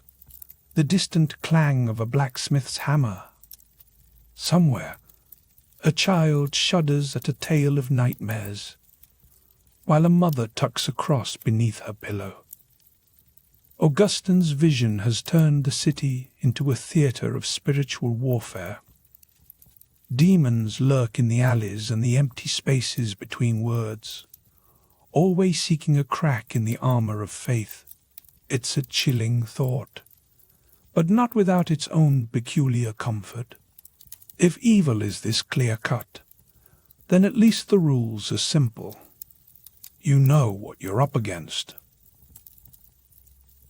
the distant clang of a blacksmith's hammer. Somewhere, a child shudders at a tale of nightmares, while a mother tucks a cross beneath her pillow. Augustine's vision has turned the city into a theater of spiritual warfare. Demons lurk in the alleys and the empty spaces between words, always seeking a crack in the armor of faith. It's a chilling thought, but not without its own peculiar comfort. If evil is this clear-cut, then at least the rules are simple. You know what you're up against.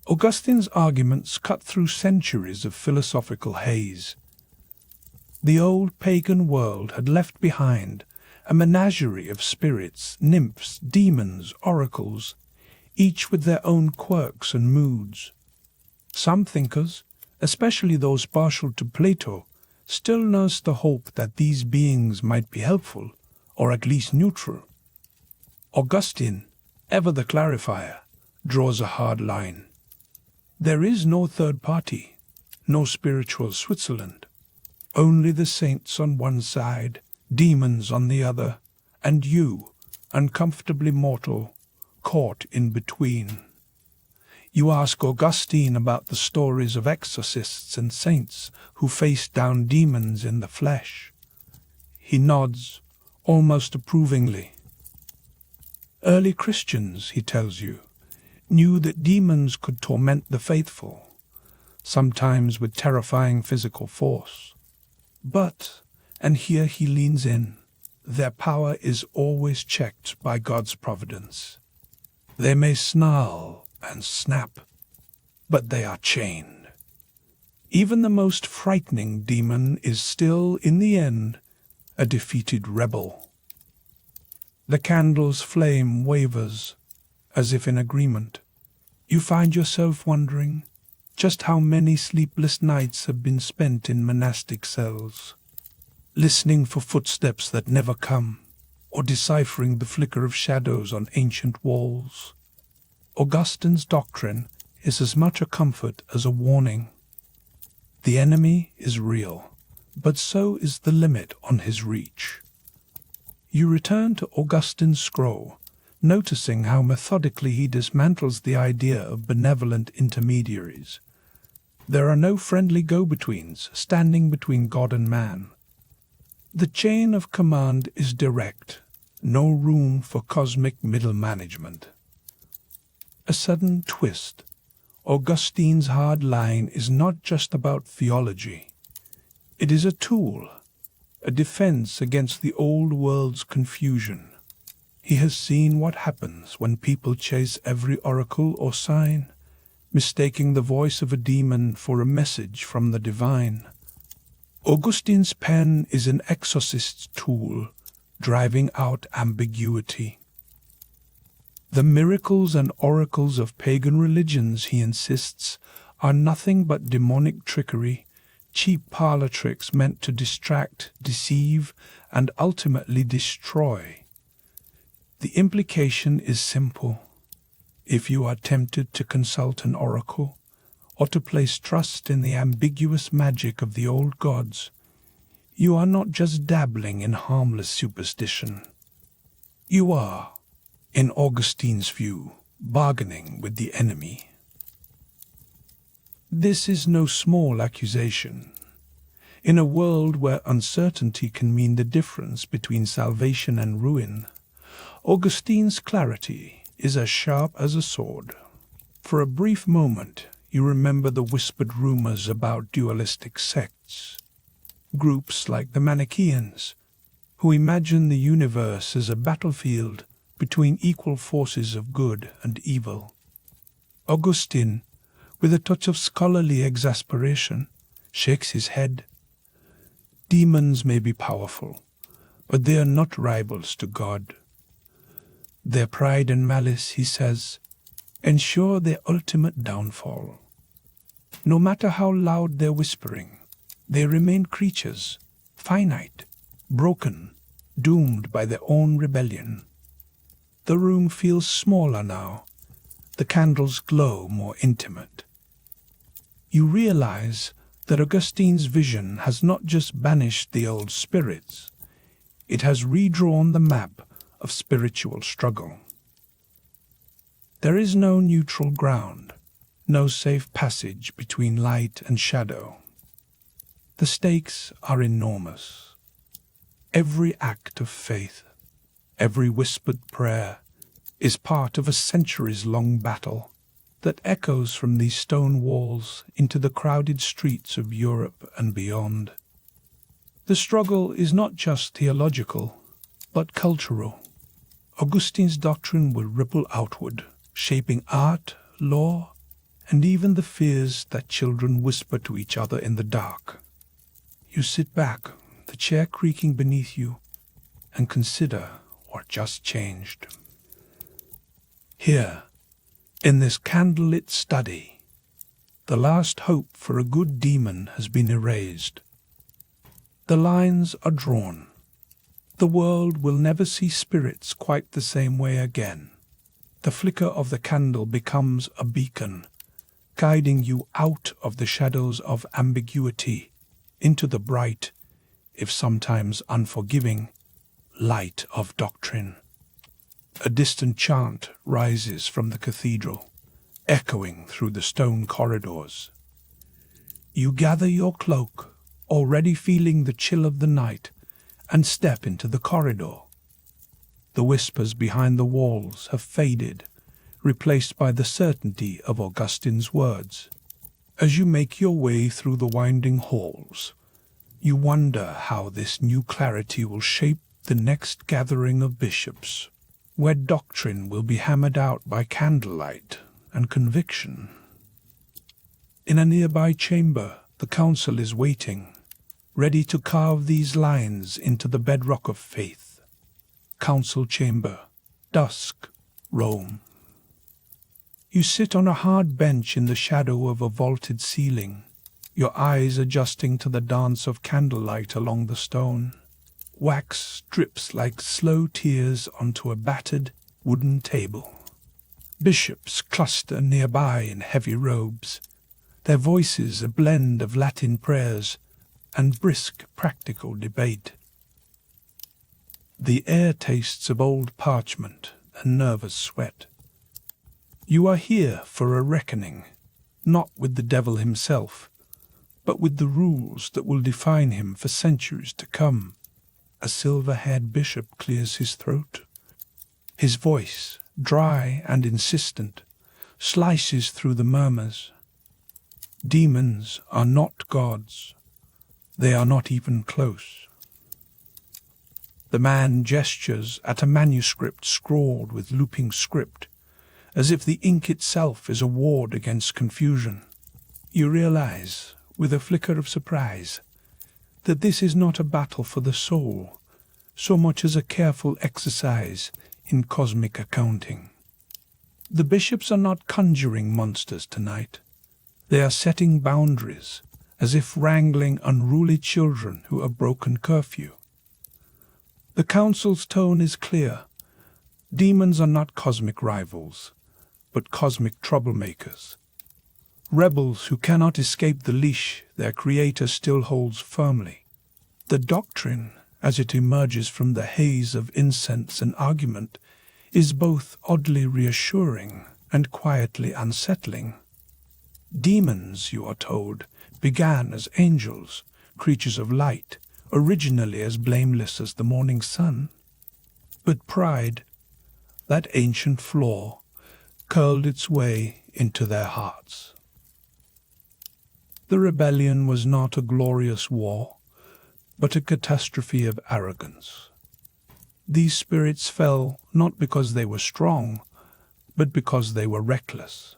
Augustine's arguments cut through centuries of philosophical haze. The old pagan world had left behind a menagerie of spirits, nymphs, demons, oracles, each with their own quirks and moods. Some thinkers, especially those partial to Plato, still nursed the hope that these beings might be helpful, or at least neutral. Augustine, ever the clarifier, draws a hard line. There is no third party, no spiritual Switzerland. Only the saints on one side, demons on the other, and you, uncomfortably mortal, caught in between. You ask Augustine about the stories of exorcists and saints who faced down demons in the flesh. He nods, almost approvingly. Early Christians, he tells you, knew that demons could torment the faithful, sometimes with terrifying physical force. But, and here he leans in, their power is always checked by God's providence. They may snarl and snap, but they are chained. Even the most frightening demon is still, in the end, a defeated rebel. The candle's flame wavers, as if in agreement. You find yourself wondering just how many sleepless nights have been spent in monastic cells, listening for footsteps that never come, or deciphering the flicker of shadows on ancient walls. Augustine's doctrine is as much a comfort as a warning. The enemy is real, but so is the limit on his reach. You return to Augustine's scroll, noticing how methodically he dismantles the idea of benevolent intermediaries. There are no friendly go-betweens standing between God and man. The chain of command is direct, no room for cosmic middle management. A sudden twist. Augustine's hard line is not just about theology. It is a tool, a defense against the old world's confusion. He has seen what happens when people chase every oracle or sign, mistaking the voice of a demon for a message from the divine. Augustine's pen is an exorcist's tool, driving out ambiguity. The miracles and oracles of pagan religions, he insists, are nothing but demonic trickery, cheap parlor tricks meant to distract, deceive, and ultimately destroy. The implication is simple. If you are tempted to consult an oracle, or to place trust in the ambiguous magic of the old gods, you are not just dabbling in harmless superstition. You are, in Augustine's view, bargaining with the enemy. This is no small accusation. In a world where uncertainty can mean the difference between salvation and ruin, Augustine's clarity is as sharp as a sword. For a brief moment, you remember the whispered rumors about dualistic sects. Groups like the Manichaeans, who imagine the universe as a battlefield between equal forces of good and evil. Augustine, with a touch of scholarly exasperation, shakes his head. Demons may be powerful, but they are not rivals to God. Their pride and malice, he says, ensure their ultimate downfall. No matter how loud their whispering, they remain creatures, finite, broken, doomed by their own rebellion. The room feels smaller now. The candles glow more intimate. You realize that Augustine's vision has not just banished the old spirits, it has redrawn the map of spiritual struggle. There is no neutral ground, no safe passage between light and shadow. The stakes are enormous. Every act of faith, every whispered prayer, is part of a centuries-long battle that echoes from these stone walls into the crowded streets of Europe and beyond. The struggle is not just theological, but cultural. Augustine's doctrine will ripple outward, shaping art, law, and even the fears that children whisper to each other in the dark. You sit back, the chair creaking beneath you, and consider what just changed. Here, in this candlelit study, the last hope for a good demon has been erased. The lines are drawn. The world will never see spirits quite the same way again. The flicker of the candle becomes a beacon, guiding you out of the shadows of ambiguity into the bright, if sometimes unforgiving, light of doctrine. A distant chant rises from the cathedral, echoing through the stone corridors. You gather your cloak, already feeling the chill of the night, and step into the corridor. The whispers behind the walls have faded, replaced by the certainty of Augustine's words. As you make your way through the winding halls, you wonder how this new clarity will shape the next gathering of bishops, where doctrine will be hammered out by candlelight and conviction. In a nearby chamber, the council is waiting, ready to carve these lines into the bedrock of faith. Council chamber, dusk, Rome. You sit on a hard bench in the shadow of a vaulted ceiling, your eyes adjusting to the dance of candlelight along the stone. Wax drips like slow tears onto a battered wooden table. Bishops cluster nearby in heavy robes, their voices a blend of Latin prayers and brisk practical debate. The air tastes of old parchment and nervous sweat. You are here for a reckoning, not with the devil himself, but with the rules that will define him for centuries to come. A silver-haired bishop clears his throat. His voice, dry and insistent, slices through the murmurs. Demons are not gods. They are not even close. The man gestures at a manuscript scrawled with looping script, as if the ink itself is a ward against confusion. You realize, with a flicker of surprise, that this is not a battle for the soul, so much as a careful exercise in cosmic accounting. The bishops are not conjuring monsters tonight. They are setting boundaries, as if wrangling unruly children who have broken curfew. The council's tone is clear. Demons are not cosmic rivals, but cosmic troublemakers. Rebels who cannot escape the leash their creator still holds firmly. The doctrine, as it emerges from the haze of incense and argument, is both oddly reassuring and quietly unsettling. Demons, you are told, began as angels, creatures of light, originally as blameless as the morning sun. But pride, that ancient flaw, curled its way into their hearts. The rebellion was not a glorious war, but a catastrophe of arrogance. These spirits fell not because they were strong, but because they were reckless.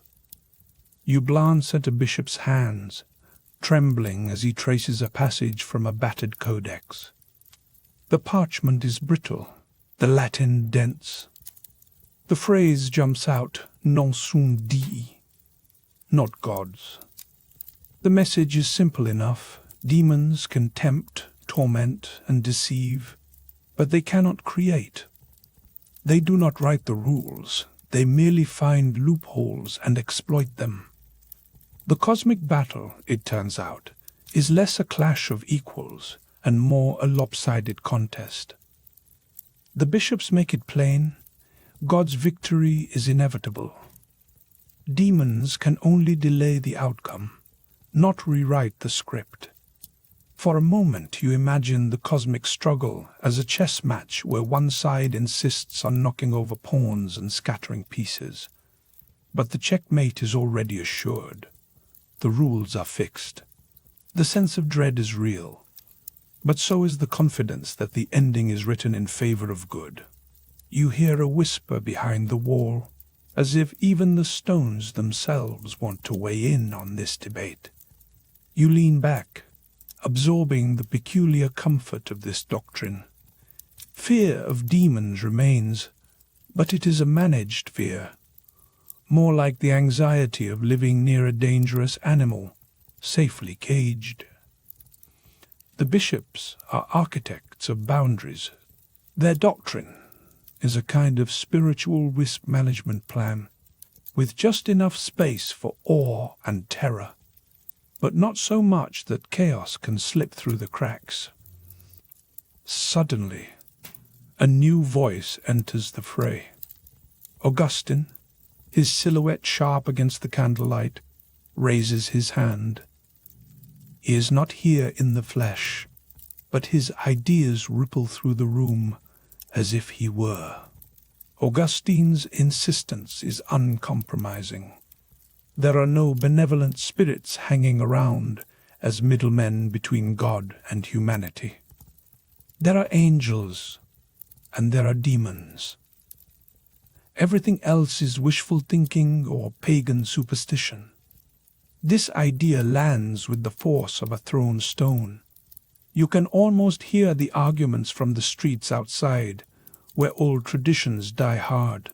You glance at a bishop's hands, trembling as he traces a passage from a battered codex. The parchment is brittle, the Latin dense. The phrase jumps out, non sum Dei, not gods. The message is simple enough. Demons can tempt, torment, and deceive, but they cannot create. They do not write the rules, they merely find loopholes and exploit them. The cosmic battle, it turns out, is less a clash of equals and more a lopsided contest. The bishops make it plain, God's victory is inevitable. Demons can only delay the outcome, not rewrite the script. For a moment you imagine the cosmic struggle as a chess match where one side insists on knocking over pawns and scattering pieces. But the checkmate is already assured. The rules are fixed. The sense of dread is real. But so is the confidence that the ending is written in favor of good. You hear a whisper behind the wall, as if even the stones themselves want to weigh in on this debate. You lean back, absorbing the peculiar comfort of this doctrine. Fear of demons remains, but it is a managed fear, more like the anxiety of living near a dangerous animal, safely caged. The bishops are architects of boundaries. Their doctrine is a kind of spiritual risk management plan, with just enough space for awe and terror, but not so much that chaos can slip through the cracks. Suddenly, a new voice enters the fray. Augustine, his silhouette sharp against the candlelight, raises his hand. He is not here in the flesh, but his ideas ripple through the room as if he were. Augustine's insistence is uncompromising. There are no benevolent spirits hanging around as middlemen between God and humanity. There are angels, and there are demons. Everything else is wishful thinking or pagan superstition. This idea lands with the force of a thrown stone. You can almost hear the arguments from the streets outside, where old traditions die hard.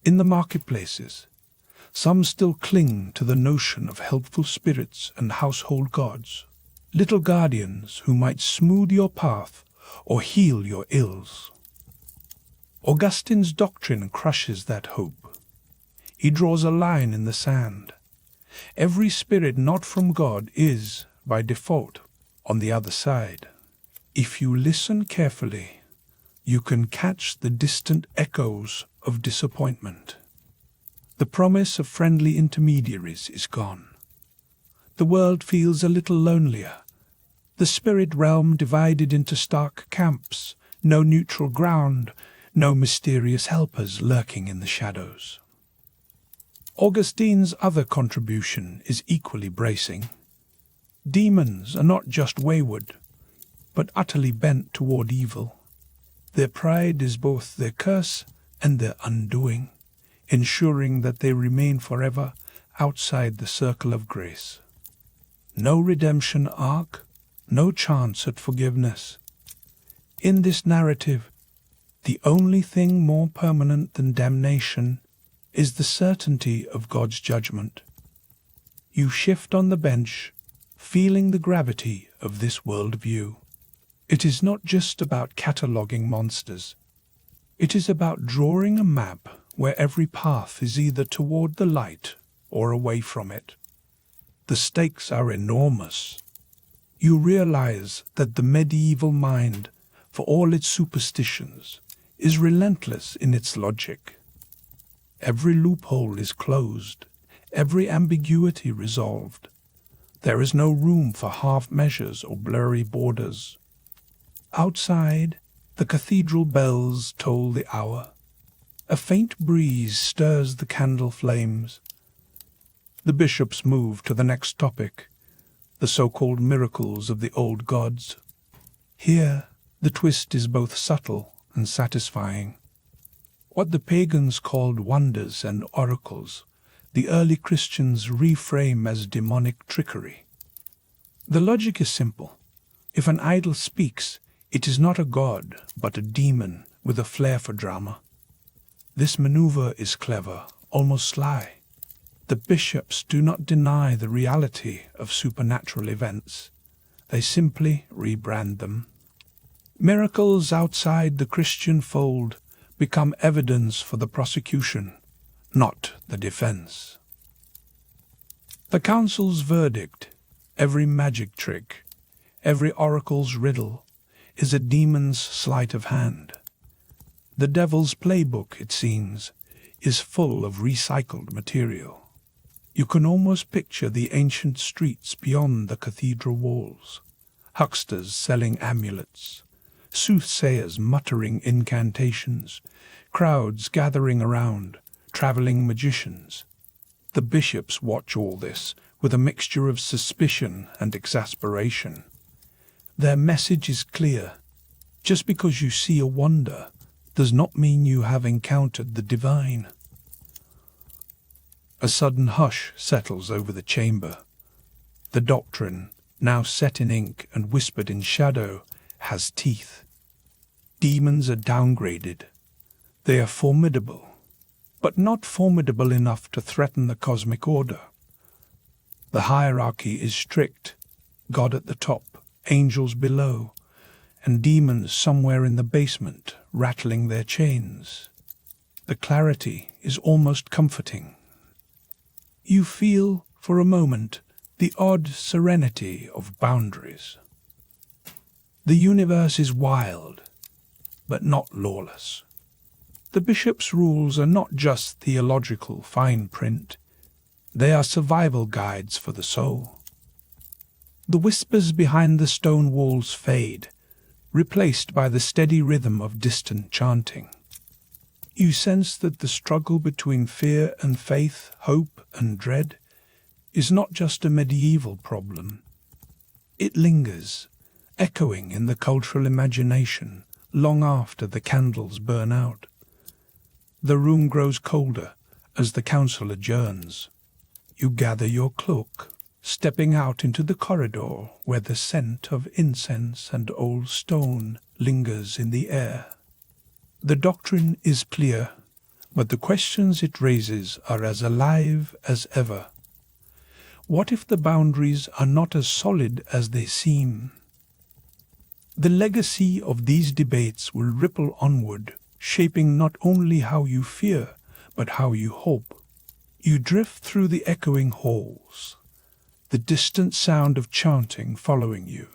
In the marketplaces, some still cling to the notion of helpful spirits and household gods, little guardians who might smooth your path or heal your ills. Augustine's doctrine crushes that hope. He draws a line in the sand. Every spirit not from God is, by default, on the other side. If you listen carefully, you can catch the distant echoes of disappointment. The promise of friendly intermediaries is gone. The world feels a little lonelier. The spirit realm divided into stark camps, no neutral ground, no mysterious helpers lurking in the shadows. Augustine's other contribution is equally bracing. Demons are not just wayward, but utterly bent toward evil. Their pride is both their curse and their undoing, ensuring that they remain forever outside the circle of grace. No redemption arc, no chance at forgiveness. In this narrative, the only thing more permanent than damnation is the certainty of God's judgment. You shift on the bench, feeling the gravity of this worldview. It is not just about cataloguing monsters. It is about drawing a map where every path is either toward the light or away from it. The stakes are enormous. You realize that the medieval mind, for all its superstitions, is relentless in its logic. Every loophole is closed, every ambiguity resolved. There is no room for half measures or blurry borders. Outside, the cathedral bells toll the hour. A faint breeze stirs the candle flames. The bishops move to the next topic, the so-called miracles of the old gods. Here, the twist is both subtle and satisfying. What the pagans called wonders and oracles, the early Christians reframe as demonic trickery. The logic is simple. If an idol speaks, it is not a god, but a demon with a flair for drama. This maneuver is clever, almost sly. The bishops do not deny the reality of supernatural events. They simply rebrand them. Miracles outside the Christian fold become evidence for the prosecution, not the defense. The council's verdict, every magic trick, every oracle's riddle, is a demon's sleight of hand. The devil's playbook, it seems, is full of recycled material. You can almost picture the ancient streets beyond the cathedral walls, hucksters selling amulets, soothsayers muttering incantations, crowds gathering around, traveling magicians. The bishops watch all this with a mixture of suspicion and exasperation. Their message is clear. Just because you see a wonder does not mean you have encountered the divine. A sudden hush settles over the chamber. The doctrine, now set in ink and whispered in shadow, has teeth. Demons are downgraded. They are formidable, but not formidable enough to threaten the cosmic order. The hierarchy is strict, God at the top, angels below, and demons somewhere in the basement rattling their chains. The clarity is almost comforting. You feel, for a moment, the odd serenity of boundaries. The universe is wild, but not lawless. The bishop's rules are not just theological fine print. They are survival guides for the soul. The whispers behind the stone walls fade, replaced by the steady rhythm of distant chanting. You sense that the struggle between fear and faith, hope and dread, is not just a medieval problem. It lingers, echoing in the cultural imagination long after the candles burn out. The room grows colder as the council adjourns. You gather your cloak, stepping out into the corridor where the scent of incense and old stone lingers in the air. The doctrine is clear, but the questions it raises are as alive as ever. What if the boundaries are not as solid as they seem? The legacy of these debates will ripple onward, shaping not only how you fear, but how you hope. You drift through the echoing halls, the distant sound of chanting following you,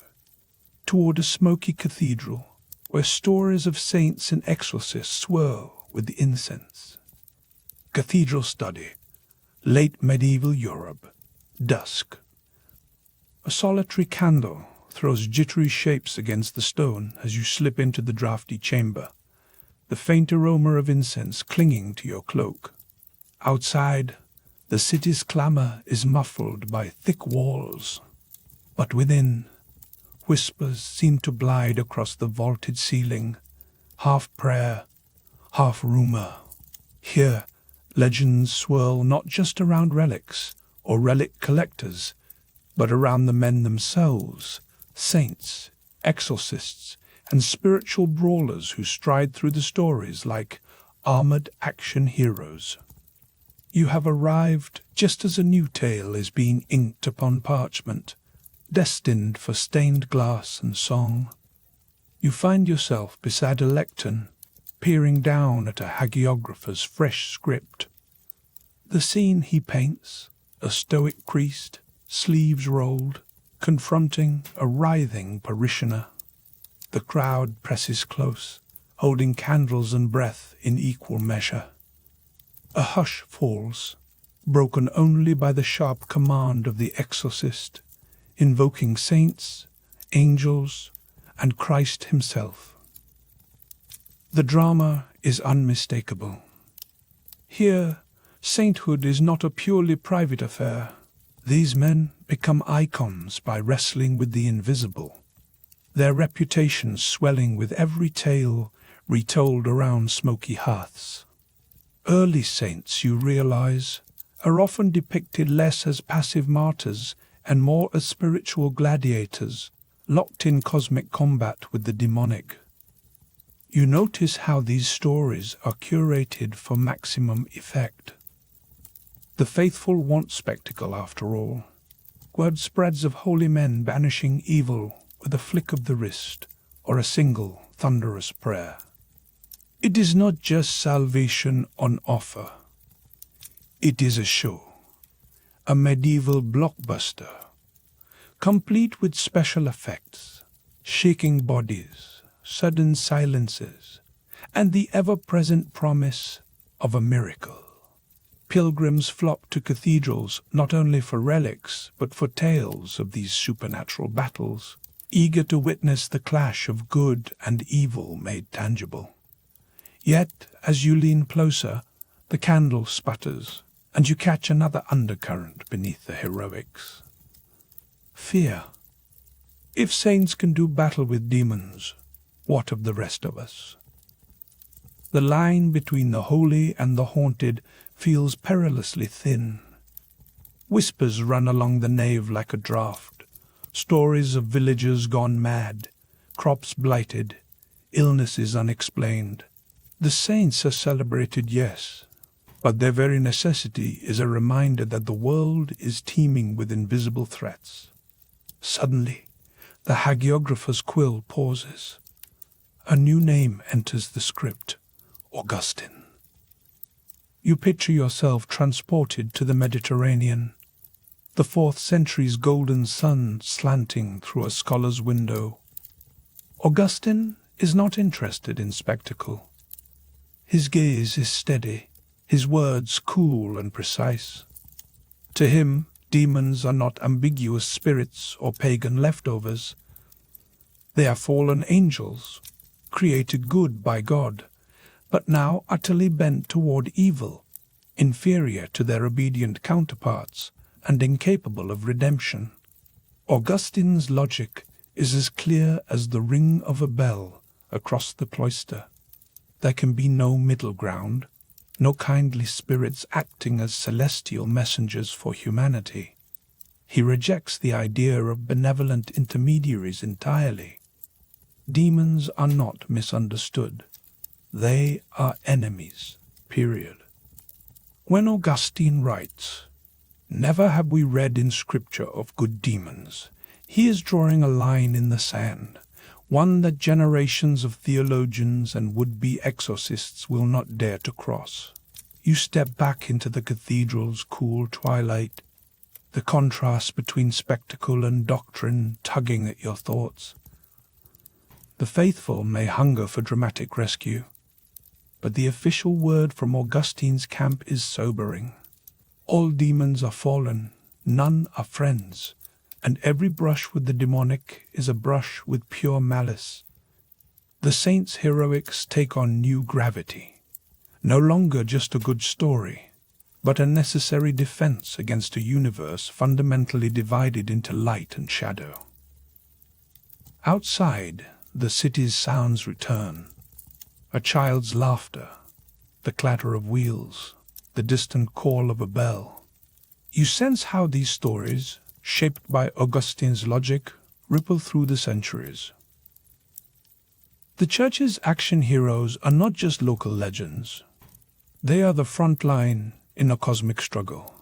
toward a smoky cathedral where stories of saints and exorcists swirl with the incense. Cathedral study, late medieval Europe, dusk. A solitary candle throws jittery shapes against the stone as you slip into the draughty chamber, the faint aroma of incense clinging to your cloak. Outside, the city's clamor is muffled by thick walls, but within, whispers seem to glide across the vaulted ceiling, half prayer, half rumor. Here, legends swirl not just around relics or relic collectors, but around the men themselves, saints, exorcists, and spiritual brawlers who stride through the stories like armored action heroes. You have arrived just as a new tale is being inked upon parchment, destined for stained glass and song. You find yourself beside a lectern, peering down at a hagiographer's fresh script. The scene he paints, a stoic priest, sleeves rolled, confronting a writhing parishioner. The crowd presses close, holding candles and breath in equal measure. A hush falls, broken only by the sharp command of the exorcist, invoking saints, angels, and Christ himself. The drama is unmistakable. Here, sainthood is not a purely private affair. These men become icons by wrestling with the invisible. their reputations swelling with every tale retold around smoky hearths. Early saints, you realize, are often depicted less as passive martyrs and more as spiritual gladiators, locked in cosmic combat with the demonic. You notice how these stories are curated for maximum effect. The faithful want spectacle, after all. Word spreads of holy men banishing evil with a flick of the wrist or a single thunderous prayer. It is not just salvation on offer. It is a show, a medieval blockbuster, complete with special effects, shaking bodies, sudden silences, and the ever-present promise of a miracle. Pilgrims flock to cathedrals not only for relics, but for tales of these supernatural battles, eager to witness the clash of good and evil made tangible. Yet, as you lean closer, the candle sputters, and you catch another undercurrent beneath the heroics. Fear. If saints can do battle with demons, what of the rest of us? The line between the holy and the haunted feels perilously thin. Whispers run along the nave like a draught, stories of villagers gone mad, crops blighted, illnesses unexplained. The saints are celebrated, yes, but their very necessity is a reminder that the world is teeming with invisible threats. Suddenly, the hagiographer's quill pauses. A new name enters the script: Augustine. You picture yourself transported to the Mediterranean, the 4th century's golden sun slanting through a scholar's window. Augustine is not interested in spectacle. His gaze is steady, his words cool and precise. To him, demons are not ambiguous spirits or pagan leftovers. They are fallen angels, created good by God, but now utterly bent toward evil, inferior to their obedient counterparts and incapable of redemption. Augustine's logic is as clear as the ring of a bell across the cloister. There can be no middle ground, no kindly spirits acting as celestial messengers for humanity. He rejects the idea of benevolent intermediaries entirely. Demons are not misunderstood. They are enemies, period. When Augustine writes, "Never have we read in Scripture of good demons," he is drawing a line in the sand, one that generations of theologians and would-be exorcists will not dare to cross. You step back into the cathedral's cool twilight, the contrast between spectacle and doctrine tugging at your thoughts. The faithful may hunger for dramatic rescue, but the official word from Augustine's camp is sobering. All demons are fallen, none are friends, and every brush with the demonic is a brush with pure malice. The saints' heroics take on new gravity, no longer just a good story, but a necessary defense against a universe fundamentally divided into light and shadow. Outside, the city's sounds return. A child's laughter, the clatter of wheels, the distant call of a bell. You sense how these stories, shaped by Augustine's logic, ripple through the centuries. The Church's action heroes are not just local legends. They are the front line in a cosmic struggle.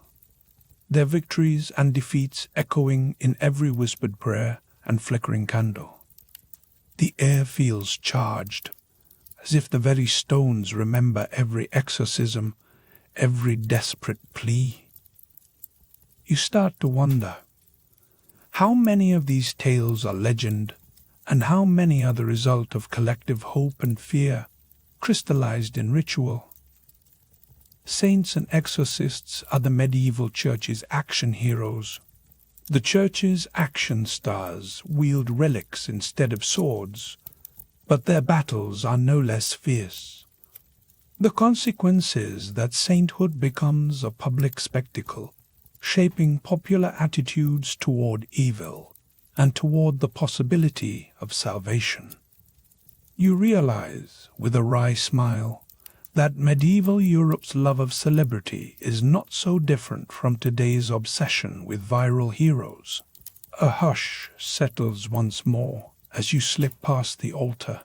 Their victories and defeats echoing in every whispered prayer and flickering candle. The air feels charged, as if the very stones remember every exorcism, every desperate plea. You start to wonder, how many of these tales are legend, and how many are the result of collective hope and fear, crystallized in ritual? Saints and exorcists are the medieval Church's action heroes. The Church's action stars wield relics instead of swords, but their battles are no less fierce. The consequence is that sainthood becomes a public spectacle, shaping popular attitudes toward evil, and toward the possibility of salvation. You realize, with a wry smile, that medieval Europe's love of celebrity is not so different from today's obsession with viral heroes. A hush settles once more as you slip past the altar,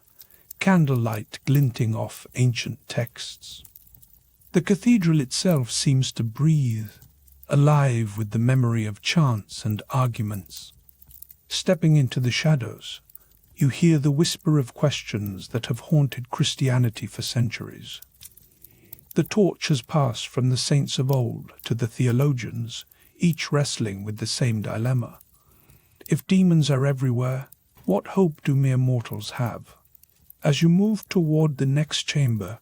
candlelight glinting off ancient texts. The cathedral itself seems to breathe, alive with the memory of chants and arguments. Stepping into the shadows, you hear the whisper of questions that have haunted Christianity for centuries. The torch has passed from the saints of old to the theologians, each wrestling with the same dilemma. If demons are everywhere, what hope do mere mortals have? As you move toward the next chamber,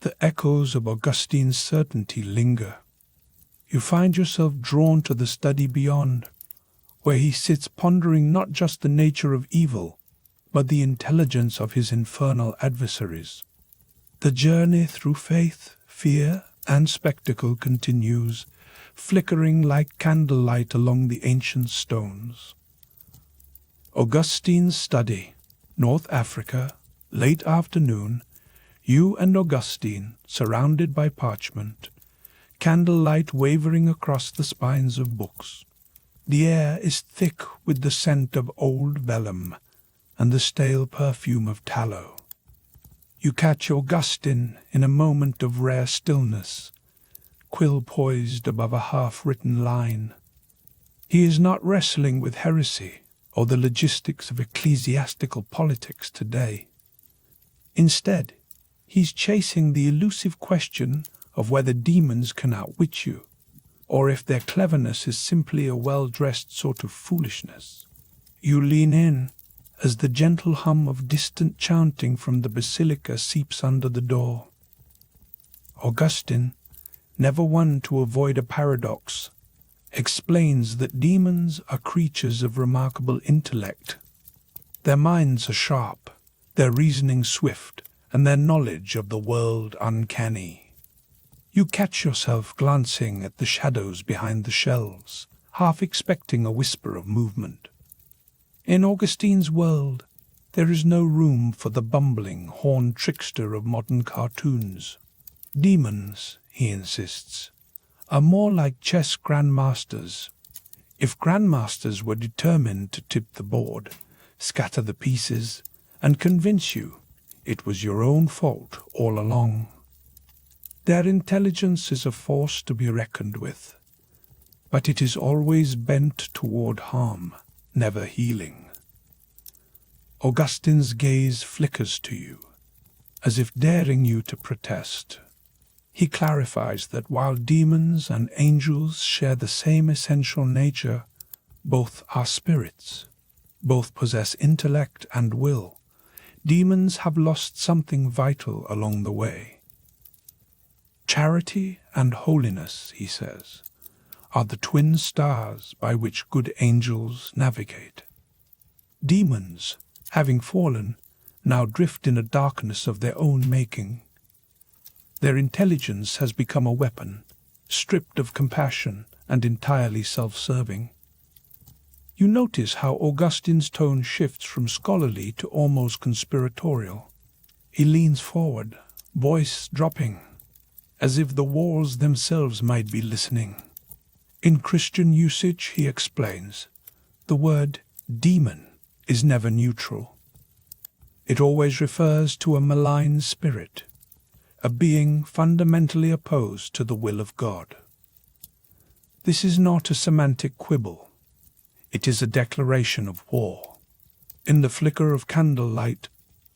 the echoes of Augustine's certainty linger. You find yourself drawn to the study beyond, where he sits pondering not just the nature of evil, but the intelligence of his infernal adversaries. The journey through faith, fear, and spectacle continues, flickering like candlelight along the ancient stones. Augustine's study, North Africa, late afternoon, you and Augustine, surrounded by parchment, candlelight wavering across the spines of books. The air is thick with the scent of old vellum and the stale perfume of tallow. You catch Augustine in a moment of rare stillness, quill poised above a half-written line. He is not wrestling with heresy or the logistics of ecclesiastical politics today. Instead, he's chasing the elusive question of whether demons can outwit you, or if their cleverness is simply a well-dressed sort of foolishness. You lean in as the gentle hum of distant chanting from the basilica seeps under the door. Augustine, never one to avoid a paradox, explains that demons are creatures of remarkable intellect. Their minds are sharp, their reasoning swift, and their knowledge of the world uncanny. You catch yourself glancing at the shadows behind the shelves, half expecting a whisper of movement. In Augustine's world, there is no room for the bumbling, horned trickster of modern cartoons. Demons, he insists, are more like chess grandmasters. If grandmasters were determined to tip the board, scatter the pieces, and convince you it was your own fault all along. Their intelligence is a force to be reckoned with, but it is always bent toward harm, never healing. Augustine's gaze flickers to you, as if daring you to protest. He clarifies that while demons and angels share the same essential nature, both are spirits, both possess intellect and will. Demons have lost something vital along the way. Charity and holiness, he says, are the twin stars by which good angels navigate. Demons, having fallen, now drift in a darkness of their own making. Their intelligence has become a weapon, stripped of compassion and entirely self-serving. You notice how Augustine's tone shifts from scholarly to almost conspiratorial. He leans forward, voice dropping, as if the walls themselves might be listening. In Christian usage, he explains, the word demon is never neutral. It always refers to a malign spirit, a being fundamentally opposed to the will of God. This is not a semantic quibble. It is a declaration of war. In the flicker of candlelight,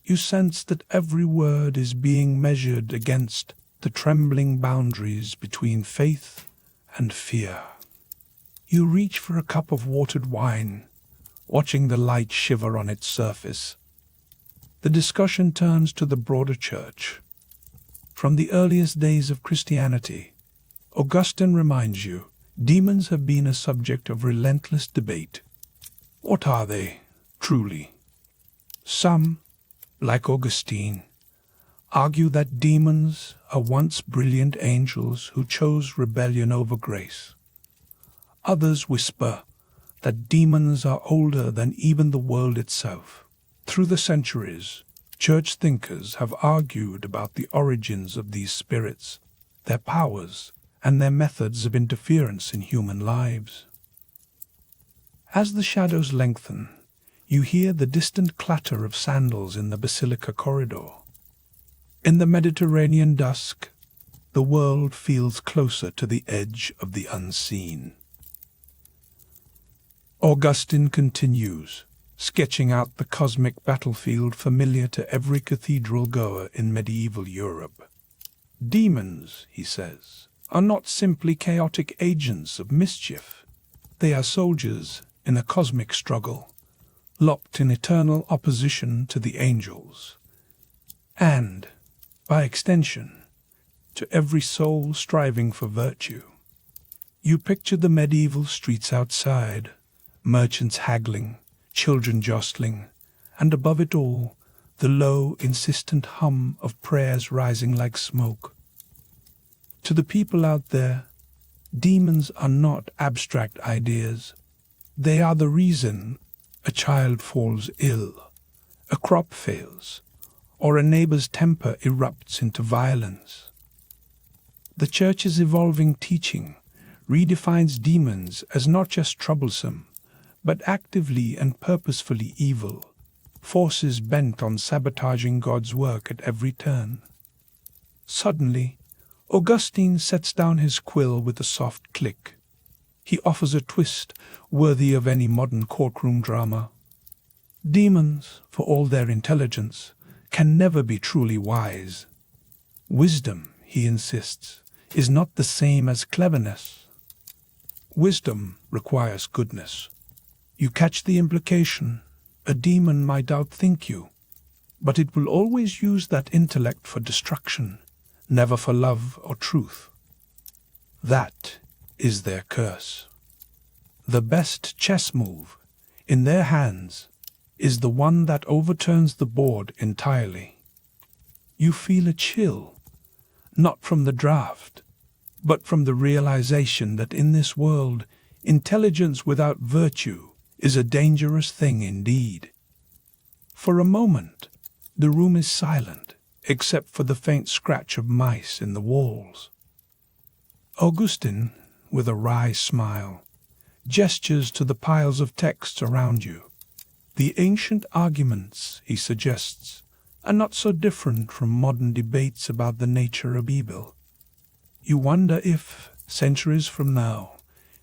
you sense that every word is being measured against the trembling boundaries between faith and fear. You reach for a cup of watered wine, watching the light shiver on its surface. The discussion turns to the broader church. From the earliest days of Christianity, Augustine reminds you, demons have been a subject of relentless debate. What are they, truly? Some, like Augustine, argue that demons are once brilliant angels who chose rebellion over grace. Others whisper that demons are older than even the world itself. Through the centuries, church thinkers have argued about the origins of these spirits, their powers, and their methods of interference in human lives. As the shadows lengthen, you hear the distant clatter of sandals in the basilica corridor. In the Mediterranean dusk, the world feels closer to the edge of the unseen. Augustine continues, sketching out the cosmic battlefield familiar to every cathedral-goer in medieval Europe. Demons, he says, are not simply chaotic agents of mischief. They are soldiers in a cosmic struggle, locked in eternal opposition to the angels, and, by extension, to every soul striving for virtue. You picture the medieval streets outside, merchants haggling, children jostling, and above it all, the low, insistent hum of prayers rising like smoke. To the people out there, demons are not abstract ideas. They are the reason a child falls ill, a crop fails, or a neighbor's temper erupts into violence. The Church's evolving teaching redefines demons as not just troublesome, but actively and purposefully evil, forces bent on sabotaging God's work at every turn. Suddenly, Augustine sets down his quill with a soft click. He offers a twist worthy of any modern courtroom drama. Demons, for all their intelligence, can never be truly wise. Wisdom, he insists, is not the same as cleverness. Wisdom requires goodness. You catch the implication. A demon might outthink you, but it will always use that intellect for destruction, never for love or truth. That is their curse. The best chess move, in their hands, is the one that overturns the board entirely. You feel a chill, not from the draft, but from the realization that in this world, intelligence without virtue is a dangerous thing indeed. For a moment, the room is silent, except for the faint scratch of mice in the walls. Augustine, with a wry smile, gestures to the piles of texts around you. The ancient arguments, he suggests, are not so different from modern debates about the nature of evil. You wonder if, centuries from now,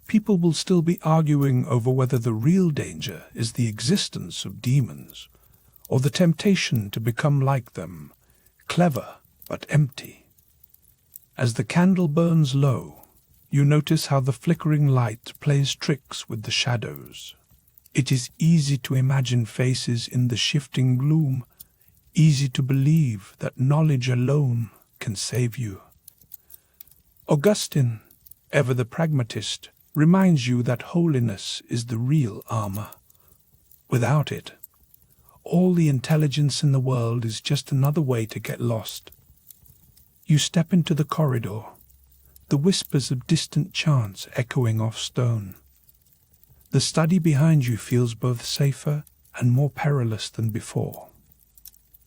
people will still be arguing over whether the real danger is the existence of demons, or the temptation to become like them, clever but empty. As the candle burns low, you notice how the flickering light plays tricks with the shadows. It is easy to imagine faces in the shifting gloom, easy to believe that knowledge alone can save you. Augustine, ever the pragmatist, reminds you that holiness is the real armor. Without it, all the intelligence in the world is just another way to get lost. You step into the corridor, the whispers of distant chants echoing off stone. The study behind you feels both safer and more perilous than before.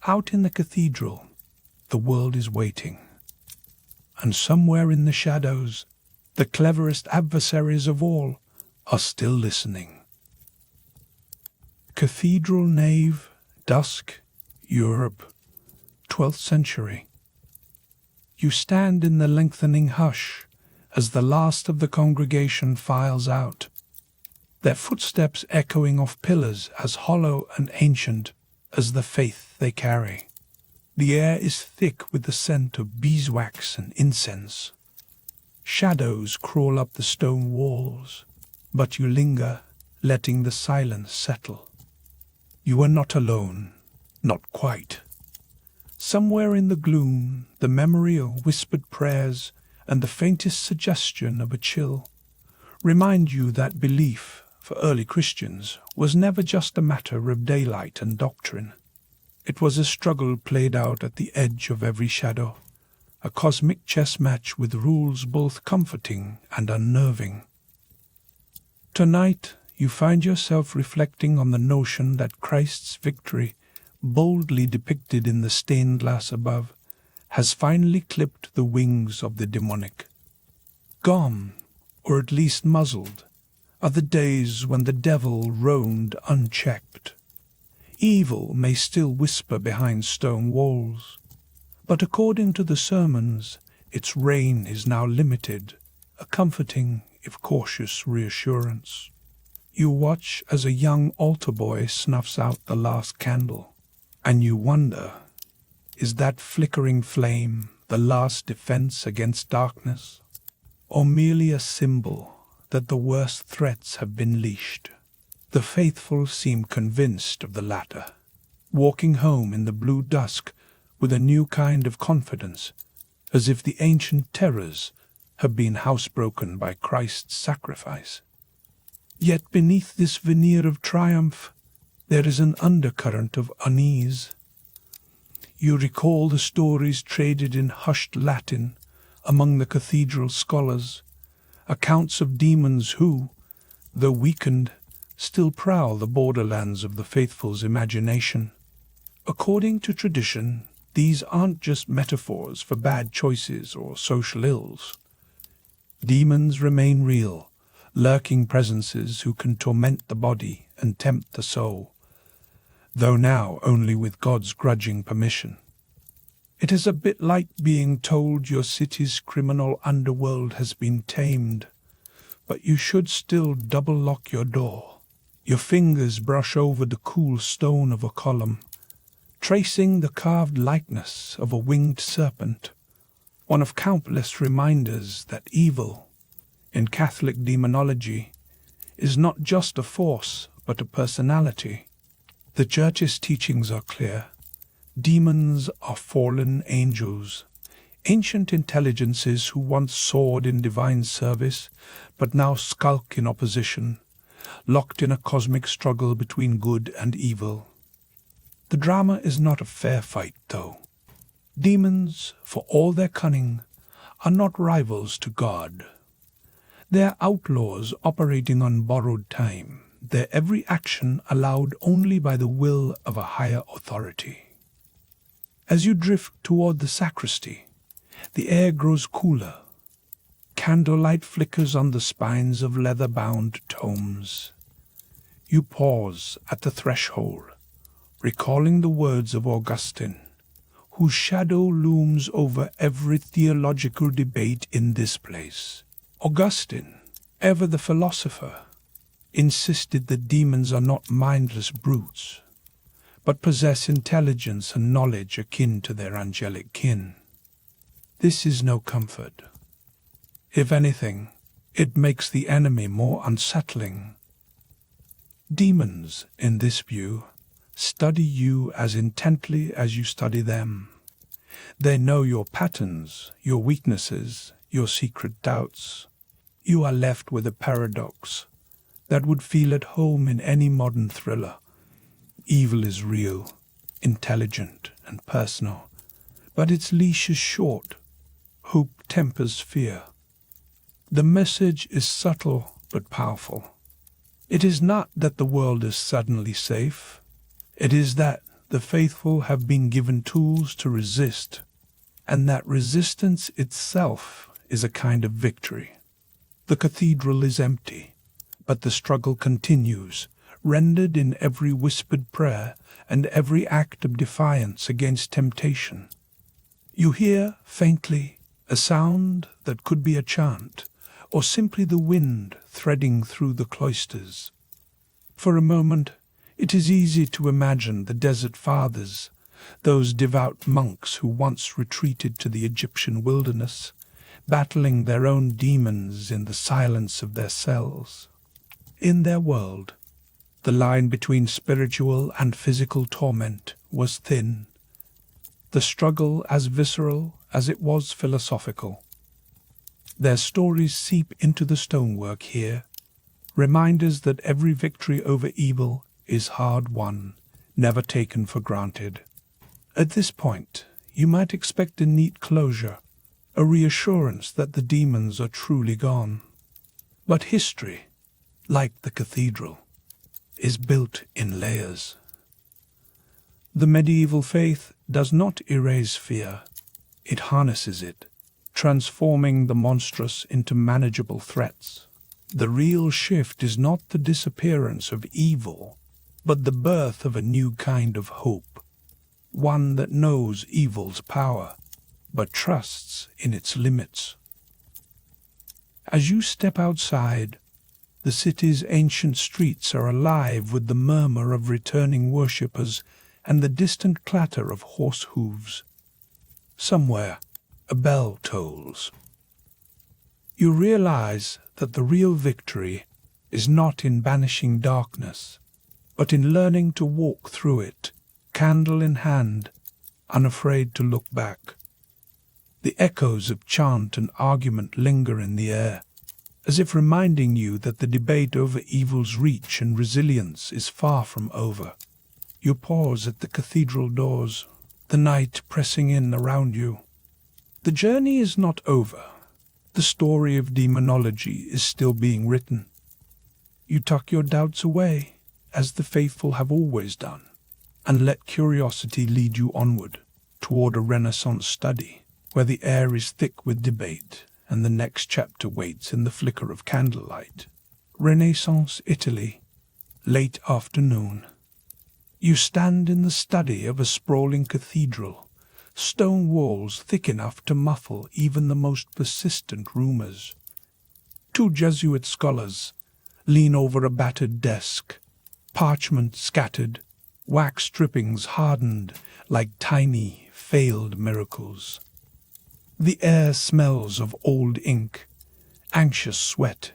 Out in the cathedral, the world is waiting. And somewhere in the shadows, the cleverest adversaries of all are still listening. Cathedral nave, dusk, Europe, 12th century. You stand in the lengthening hush as the last of the congregation files out, their footsteps echoing off pillars as hollow and ancient as the faith they carry. The air is thick with the scent of beeswax and incense. Shadows crawl up the stone walls, but you linger, letting the silence settle. You are not alone, not quite. Somewhere in the gloom, the memory of whispered prayers and the faintest suggestion of a chill remind you that belief, for early Christians, was never just a matter of daylight and doctrine. It was a struggle played out at the edge of every shadow, a cosmic chess match with rules both comforting and unnerving. Tonight, you find yourself reflecting on the notion that Christ's victory, boldly depicted in the stained glass above, has finally clipped the wings of the demonic. Gone, or at least muzzled, are the days when the devil roamed unchecked. Evil may still whisper behind stone walls, but according to the sermons, its reign is now limited, a comforting, if cautious, reassurance. You watch as a young altar boy snuffs out the last candle, and you wonder, is that flickering flame the last defense against darkness, or merely a symbol that the worst threats have been leashed? The faithful seem convinced of the latter, walking home in the blue dusk with a new kind of confidence, as if the ancient terrors have been housebroken by Christ's sacrifice. Yet beneath this veneer of triumph, there is an undercurrent of unease. You recall the stories traded in hushed Latin among the cathedral scholars, accounts of demons who, though weakened, still prowl the borderlands of the faithful's imagination. According to tradition, these aren't just metaphors for bad choices or social ills. Demons remain real, lurking presences who can torment the body and tempt the soul, though now only with God's grudging permission. It is a bit like being told your city's criminal underworld has been tamed, but you should still double-lock your door. Your fingers brush over the cool stone of a column, tracing the carved likeness of a winged serpent, one of countless reminders that evil, in Catholic demonology, is not just a force but a personality. The Church's teachings are clear. Demons are fallen angels, ancient intelligences who once soared in divine service but now skulk in opposition, locked in a cosmic struggle between good and evil. The drama is not a fair fight, though. Demons, for all their cunning, are not rivals to God. They are outlaws operating on borrowed time, their every action allowed only by the will of a higher authority. As you drift toward the sacristy, the air grows cooler. Candlelight flickers on the spines of leather-bound tomes. You pause at the threshold, recalling the words of Augustine, whose shadow looms over every theological debate in this place. Augustine, ever the philosopher, insisted that demons are not mindless brutes, but possess intelligence and knowledge akin to their angelic kin. This is no comfort. If anything, it makes the enemy more unsettling. Demons, in this view, study you as intently as you study them. They know your patterns, your weaknesses, your secret doubts. You are left with a paradox that would feel at home in any modern thriller. Evil is real, intelligent, and personal, but its leash is short. Hope tempers fear. The message is subtle but powerful. It is not that the world is suddenly safe. It is that the faithful have been given tools to resist, and that resistance itself is a kind of victory. The cathedral is empty, but the struggle continues, rendered in every whispered prayer and every act of defiance against temptation. You hear, faintly, a sound that could be a chant, or simply the wind threading through the cloisters. For a moment, it is easy to imagine the desert fathers, those devout monks who once retreated to the Egyptian wilderness, battling their own demons in the silence of their cells. In their world, the line between spiritual and physical torment was thin, the struggle as visceral as it was philosophical. Their stories seep into the stonework here, reminders that every victory over evil is hard won, never taken for granted. At this point, you might expect a neat closure, a reassurance that the demons are truly gone. But history, like the cathedral, is built in layers. The medieval faith does not erase fear, it harnesses it, transforming the monstrous into manageable threats. The real shift is not the disappearance of evil, but the birth of a new kind of hope, one that knows evil's power, but trusts in its limits. As you step outside, the city's ancient streets are alive with the murmur of returning worshippers and the distant clatter of horse hooves. Somewhere, a bell tolls. You realize that the real victory is not in banishing darkness, but in learning to walk through it, candle in hand, unafraid to look back. The echoes of chant and argument linger in the air, as if reminding you that the debate over evil's reach and resilience is far from over. You pause at the cathedral doors, the night pressing in around you. The journey is not over. The story of demonology is still being written. You tuck your doubts away, as the faithful have always done, and let curiosity lead you onward, toward a Renaissance study, where the air is thick with debate, and the next chapter waits in the flicker of candlelight. Renaissance Italy, late afternoon. You stand in the study of a sprawling cathedral, stone walls thick enough to muffle even the most persistent rumors. Two Jesuit scholars lean over a battered desk, parchment scattered, wax drippings hardened like tiny, failed miracles. The air smells of old ink, anxious sweat,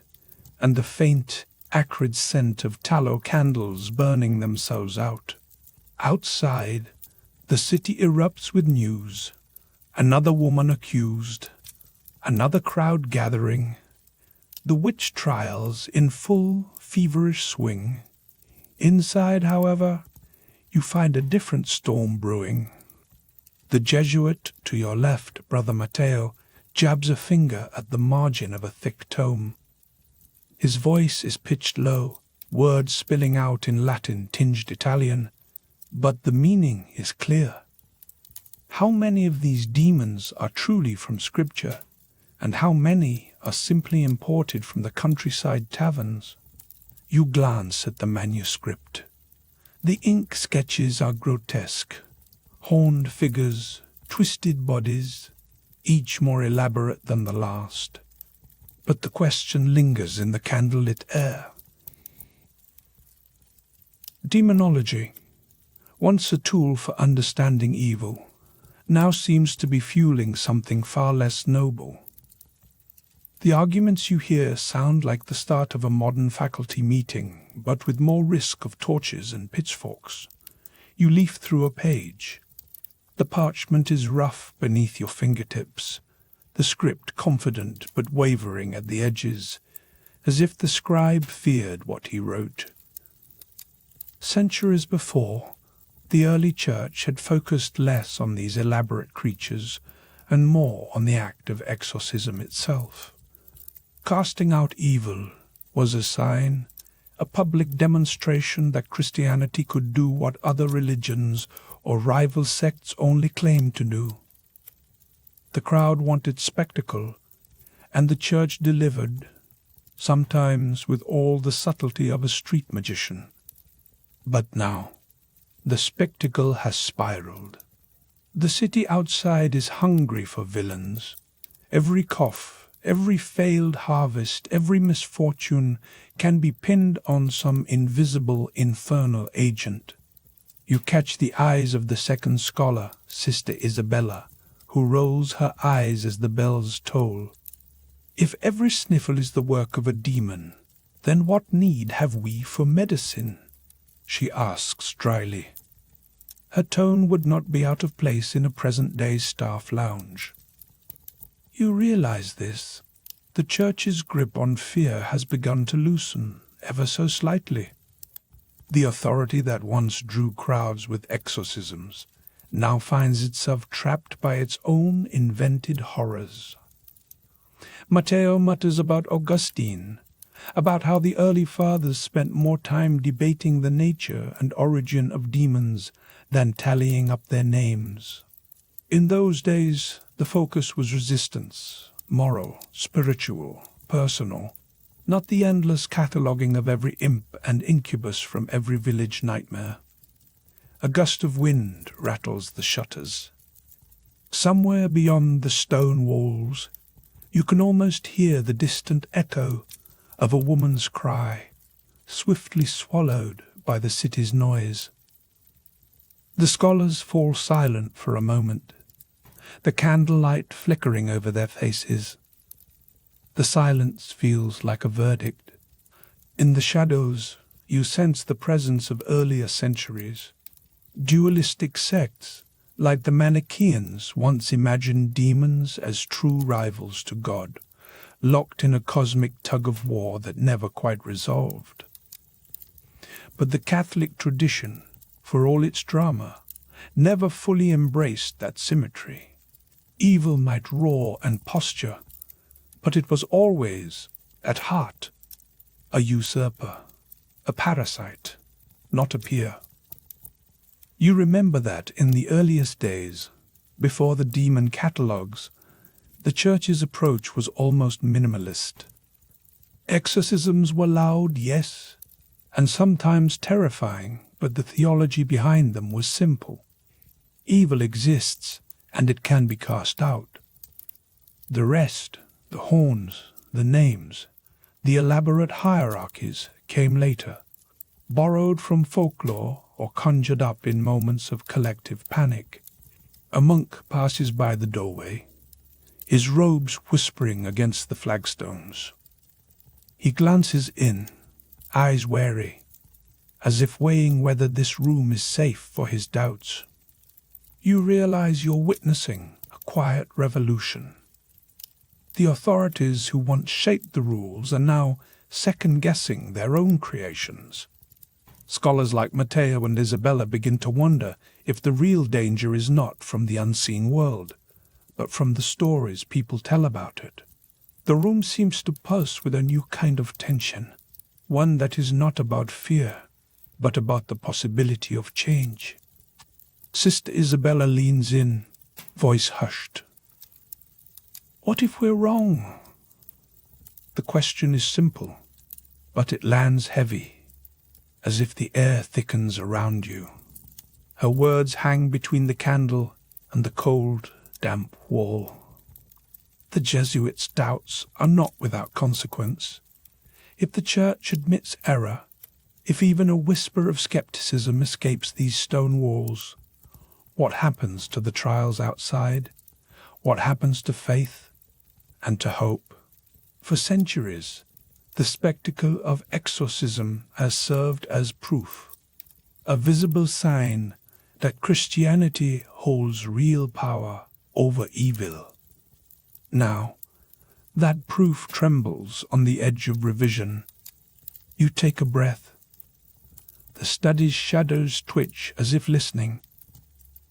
and the faint, acrid scent of tallow candles burning themselves out. Outside, the city erupts with news. Another woman accused, another crowd gathering, the witch trials in full, feverish swing. Inside, however, you find a different storm brewing. The Jesuit to your left, Brother Matteo, jabs a finger at the margin of a thick tome. His voice is pitched low, words spilling out in Latin-tinged Italian, but the meaning is clear. How many of these demons are truly from Scripture, and how many are simply imported from the countryside taverns? You glance at the manuscript. The ink sketches are grotesque, horned figures, twisted bodies, each more elaborate than the last. But the question lingers in the candlelit air. Demonology, once a tool for understanding evil, now seems to be fueling something far less noble. The arguments you hear sound like the start of a modern faculty meeting, but with more risk of torches and pitchforks. You leaf through a page. The parchment is rough beneath your fingertips, the script confident but wavering at the edges, as if the scribe feared what he wrote. Centuries before, the early church had focused less on these elaborate creatures and more on the act of exorcism itself. Casting out evil was a sign, a public demonstration that Christianity could do what other religions or rival sects only claimed to do. The crowd wanted spectacle, and the church delivered, sometimes with all the subtlety of a street magician. But now, the spectacle has spiraled. The city outside is hungry for villains. Every cough, every failed harvest, every misfortune can be pinned on some invisible infernal agent. You catch the eyes of the second scholar, Sister Isabella, who rolls her eyes as the bells toll. If every sniffle is the work of a demon, then what need have we for medicine? She asks dryly. Her tone would not be out of place in a present-day staff lounge. You realize this. The church's grip on fear has begun to loosen, ever so slightly. The authority that once drew crowds with exorcisms now finds itself trapped by its own invented horrors. Matteo mutters about Augustine, about how the early fathers spent more time debating the nature and origin of demons than tallying up their names. In those days, the focus was resistance, moral, spiritual, personal, not the endless cataloguing of every imp and incubus from every village nightmare. A gust of wind rattles the shutters. Somewhere beyond the stone walls, you can almost hear the distant echo of a woman's cry, swiftly swallowed by the city's noise. The scholars fall silent for a moment, the candlelight flickering over their faces. The silence feels like a verdict. In the shadows, you sense the presence of earlier centuries. Dualistic sects, like the Manichaeans, once imagined demons as true rivals to God, locked in a cosmic tug-of-war that never quite resolved. But the Catholic tradition, for all its drama, never fully embraced that symmetry. Evil might roar and posture, but it was always, at heart, a usurper, a parasite, not a peer. You remember that in the earliest days, before the demon catalogues, the Church's approach was almost minimalist. Exorcisms were loud, yes, and sometimes terrifying, but the theology behind them was simple. Evil exists, and it can be cast out. The rest, the horns, the names, the elaborate hierarchies came later, borrowed from folklore or conjured up in moments of collective panic. A monk passes by the doorway, his robes whispering against the flagstones. He glances in, eyes wary, as if weighing whether this room is safe for his doubts. You realize you're witnessing a quiet revolution. The authorities who once shaped the rules are now second-guessing their own creations. Scholars like Matteo and Isabella begin to wonder if the real danger is not from the unseen world, but from the stories people tell about it. The room seems to pulse with a new kind of tension, one that is not about fear, but about the possibility of change. Sister Isabella leans in, voice hushed. What if we're wrong? The question is simple, but it lands heavy, as if the air thickens around you. Her words hang between the candle and the cold, damp wall. The Jesuits' doubts are not without consequence. If the Church admits error, if even a whisper of skepticism escapes these stone walls, what happens to the trials outside? What happens to faith and to hope? For centuries, the spectacle of exorcism has served as proof, a visible sign that Christianity holds real power over evil. Now, that proof trembles on the edge of revision. You take a breath. The study's shadows twitch as if listening.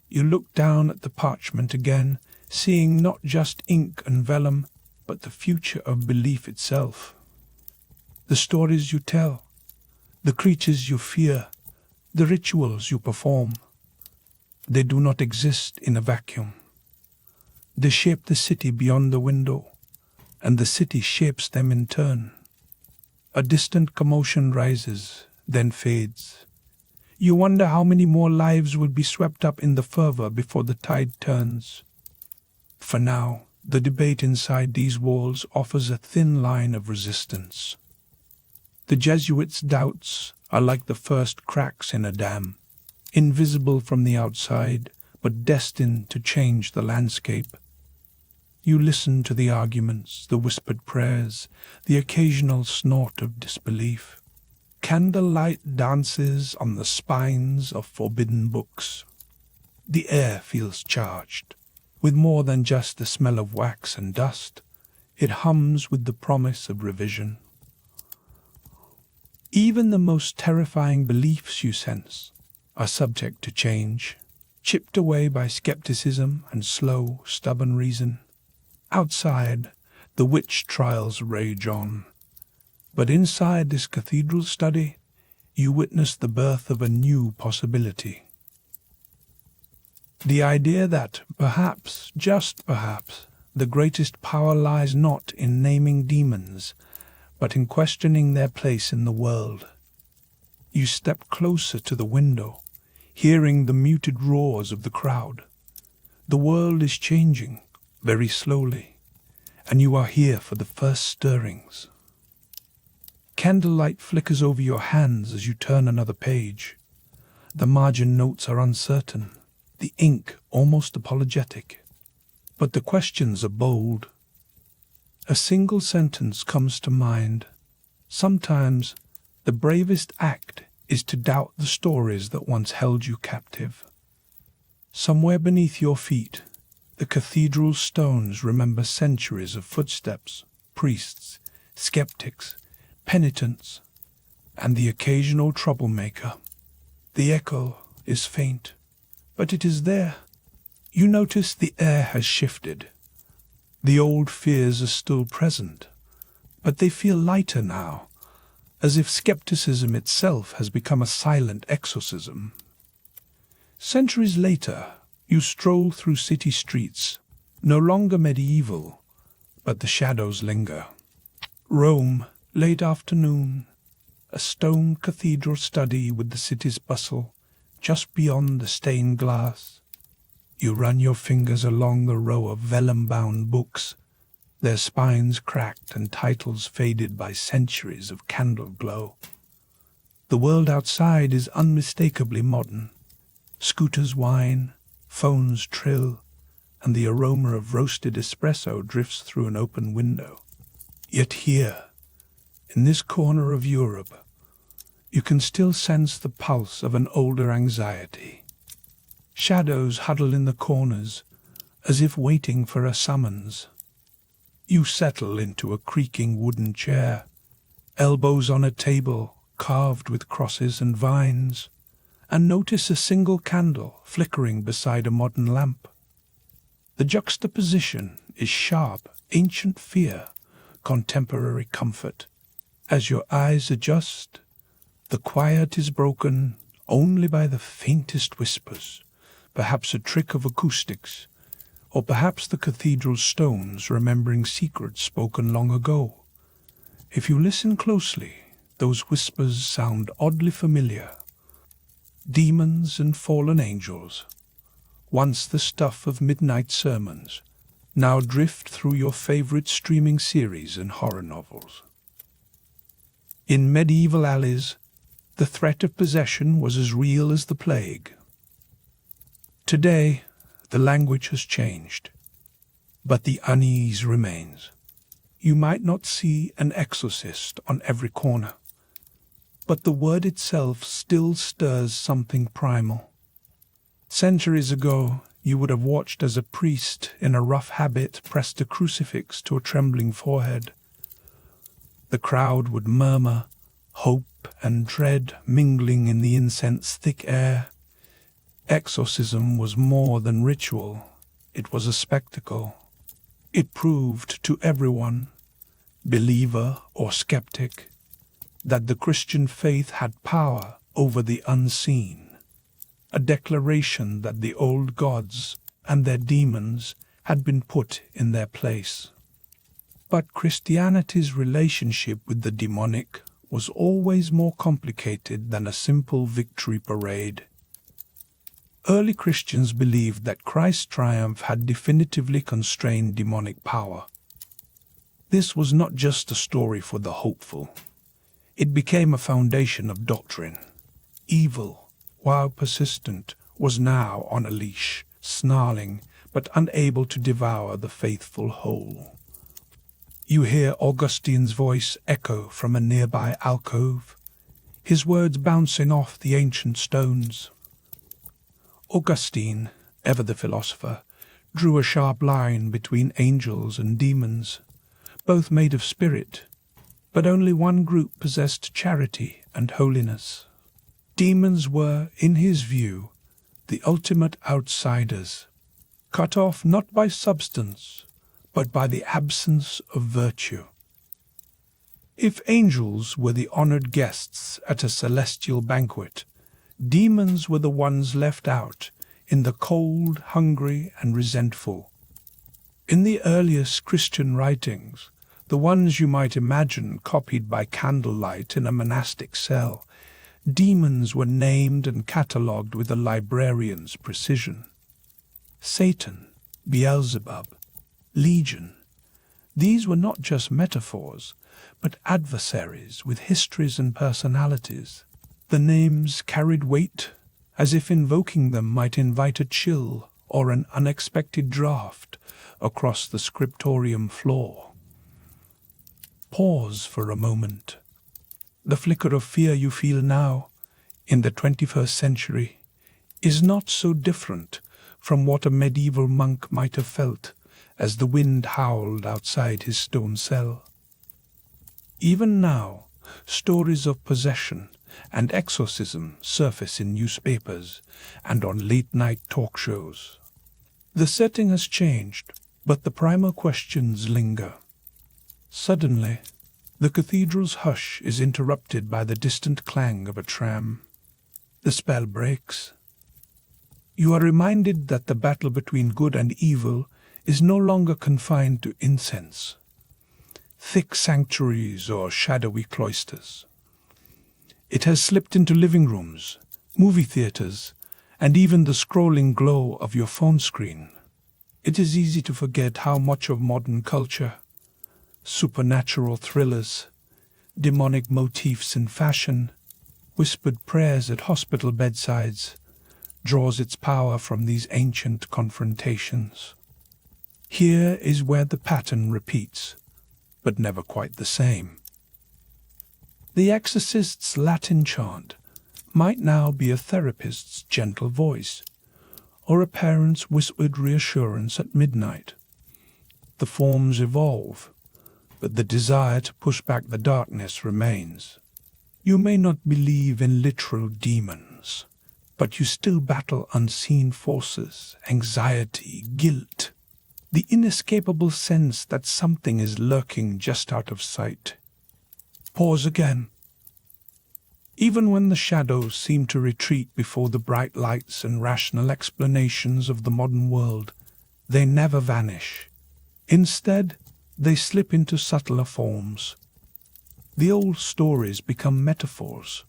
You look down at the parchment again, seeing not just ink and vellum, but the future of belief itself. The stories you tell, the creatures you fear, the rituals you perform, they do not exist in a vacuum. They shape the city beyond the window, and the city shapes them in turn. A distant commotion rises, then fades. You wonder how many more lives will be swept up in the fervor before the tide turns. For now, the debate inside these walls offers a thin line of resistance. The Jesuits' doubts are like the first cracks in a dam, invisible from the outside, but destined to change the landscape. You listen to the arguments, the whispered prayers, the occasional snort of disbelief. Candlelight dances on the spines of forbidden books. The air feels charged, with more than just the smell of wax and dust. It hums with the promise of revision. Even the most terrifying beliefs you sense are subject to change, chipped away by skepticism and slow, stubborn reason. Outside, the witch trials rage on. But inside this cathedral study, you witness the birth of a new possibility. The idea that perhaps, just perhaps, the greatest power lies not in naming demons, but in questioning their place in the world. You step closer to the window, hearing the muted roars of the crowd. The world is changing, very slowly, and you are here for the first stirrings. Candlelight flickers over your hands as you turn another page. The margin notes are uncertain, the ink almost apologetic. But the questions are bold. A single sentence comes to mind. Sometimes the bravest act is to doubt the stories that once held you captive. Somewhere beneath your feet, the cathedral stones remember centuries of footsteps, priests, skeptics, penitents, and the occasional troublemaker. The echo is faint, but it is there. You notice the air has shifted. The old fears are still present, but they feel lighter now, as if skepticism itself has become a silent exorcism. Centuries later, you stroll through city streets, no longer medieval, but the shadows linger. Rome, late afternoon, a stone cathedral study with the city's bustle, just beyond the stained glass. You run your fingers along the row of vellum-bound books, their spines cracked and titles faded by centuries of candle glow. The world outside is unmistakably modern. Scooters whine, phones trill, and the aroma of roasted espresso drifts through an open window. Yet here, in this corner of Europe, you can still sense the pulse of an older anxiety. Shadows huddle in the corners, as if waiting for a summons. You settle into a creaking wooden chair, elbows on a table carved with crosses and vines, and notice a single candle flickering beside a modern lamp. The juxtaposition is sharp, ancient fear, contemporary comfort. As your eyes adjust, the quiet is broken only by the faintest whispers, perhaps a trick of acoustics, or perhaps the cathedral stones remembering secrets spoken long ago. If you listen closely, those whispers sound oddly familiar. Demons and fallen angels, once the stuff of midnight sermons, now drift through your favorite streaming series and horror novels. In medieval alleys, the threat of possession was as real as the plague. Today, the language has changed, but the unease remains. You might not see an exorcist on every corner, but the word itself still stirs something primal. Centuries ago, you would have watched as a priest in a rough habit pressed a crucifix to a trembling forehead. The crowd would murmur, hope and dread mingling in the incense-thick air. Exorcism was more than ritual. It was a spectacle. It proved to everyone, believer or skeptic, that the Christian faith had power over the unseen, a declaration that the old gods and their demons had been put in their place. But Christianity's relationship with the demonic was always more complicated than a simple victory parade. Early Christians believed that Christ's triumph had definitively constrained demonic power. This was not just a story for the hopeful. It became a foundation of doctrine. Evil, while persistent, was now on a leash, snarling but unable to devour the faithful whole. You hear Augustine's voice echo from a nearby alcove, his words bouncing off the ancient stones. Augustine, ever the philosopher, drew a sharp line between angels and demons, both made of spirit, but only one group possessed charity and holiness. Demons were, in his view, the ultimate outsiders, cut off not by substance, but by the absence of virtue. If angels were the honored guests at a celestial banquet, demons were the ones left out in the cold, hungry, and resentful. In the earliest Christian writings, the ones you might imagine copied by candlelight in a monastic cell, demons were named and catalogued with a librarian's precision. Satan, Beelzebub, Legion. These were not just metaphors, but adversaries with histories and personalities. The names carried weight, as if invoking them might invite a chill or an unexpected draft across the scriptorium floor. Pause for a moment. The flicker of fear you feel now, in the 21st century, is not so different from what a medieval monk might have felt as the wind howled outside his stone cell. Even now, stories of possession and exorcism surface in newspapers and on late-night talk shows. The setting has changed, but the primal questions linger. Suddenly, the cathedral's hush is interrupted by the distant clang of a tram. The spell breaks. You are reminded that the battle between good and evil is no longer confined to incense, thick sanctuaries or shadowy cloisters. It has slipped into living rooms, movie theaters, and even the scrolling glow of your phone screen. It is easy to forget how much of modern culture, supernatural thrillers, demonic motifs in fashion, whispered prayers at hospital bedsides, draws its power from these ancient confrontations. Here is where the pattern repeats, but never quite the same. The exorcist's Latin chant might now be a therapist's gentle voice, or a parent's whispered reassurance at midnight. The forms evolve, but the desire to push back the darkness remains. You may not believe in literal demons, but you still battle unseen forces, anxiety, guilt, the inescapable sense that something is lurking just out of sight. Pause again. Even when the shadows seem to retreat before the bright lights and rational explanations of the modern world, they never vanish. Instead, they slip into subtler forms. The old stories become metaphors,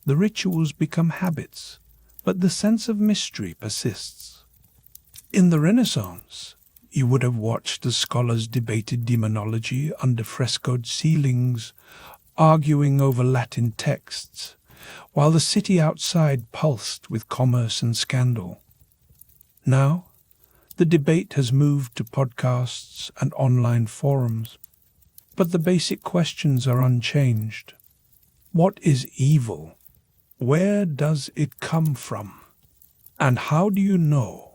the rituals become habits, but the sense of mystery persists. In the Renaissance, you would have watched the scholars debated demonology under frescoed ceilings, arguing over Latin texts, while the city outside pulsed with commerce and scandal. Now, the debate has moved to podcasts and online forums, but the basic questions are unchanged. What is evil? Where does it come from? And how do you know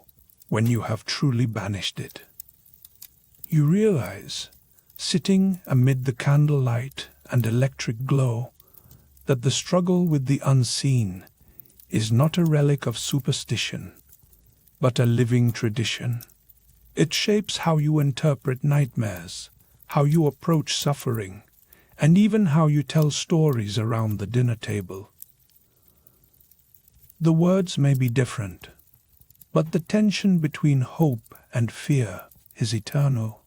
when you have truly banished it? You realize, sitting amid the candlelight and electric glow, that the struggle with the unseen is not a relic of superstition, but a living tradition. It shapes how you interpret nightmares, how you approach suffering, and even how you tell stories around the dinner table. The words may be different, but the tension between hope and fear is eternal.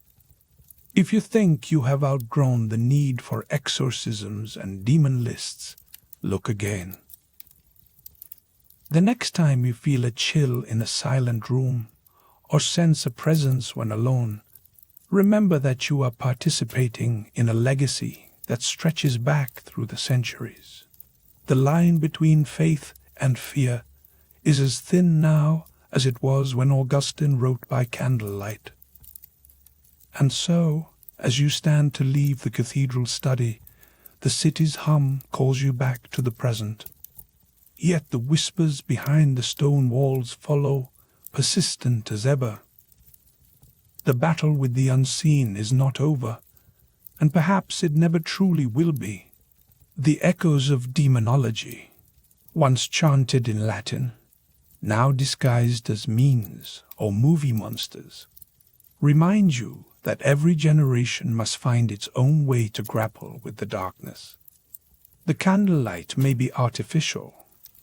If you think you have outgrown the need for exorcisms and demon lists, look again. The next time you feel a chill in a silent room or sense a presence when alone, remember that you are participating in a legacy that stretches back through the centuries. The line between faith and fear is as thin now as it was when Augustine wrote by candlelight. And so, as you stand to leave the cathedral study, the city's hum calls you back to the present. Yet the whispers behind the stone walls follow, persistent as ever. The battle with the unseen is not over, and perhaps it never truly will be. The echoes of demonology, once chanted in Latin, now disguised as memes or movie monsters, remind you that every generation must find its own way to grapple with the darkness. The candlelight may be artificial,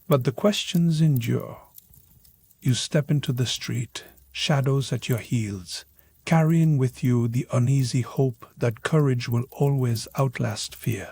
but the questions endure. You step into the street, shadows at your heels, carrying with you the uneasy hope that courage will always outlast fear.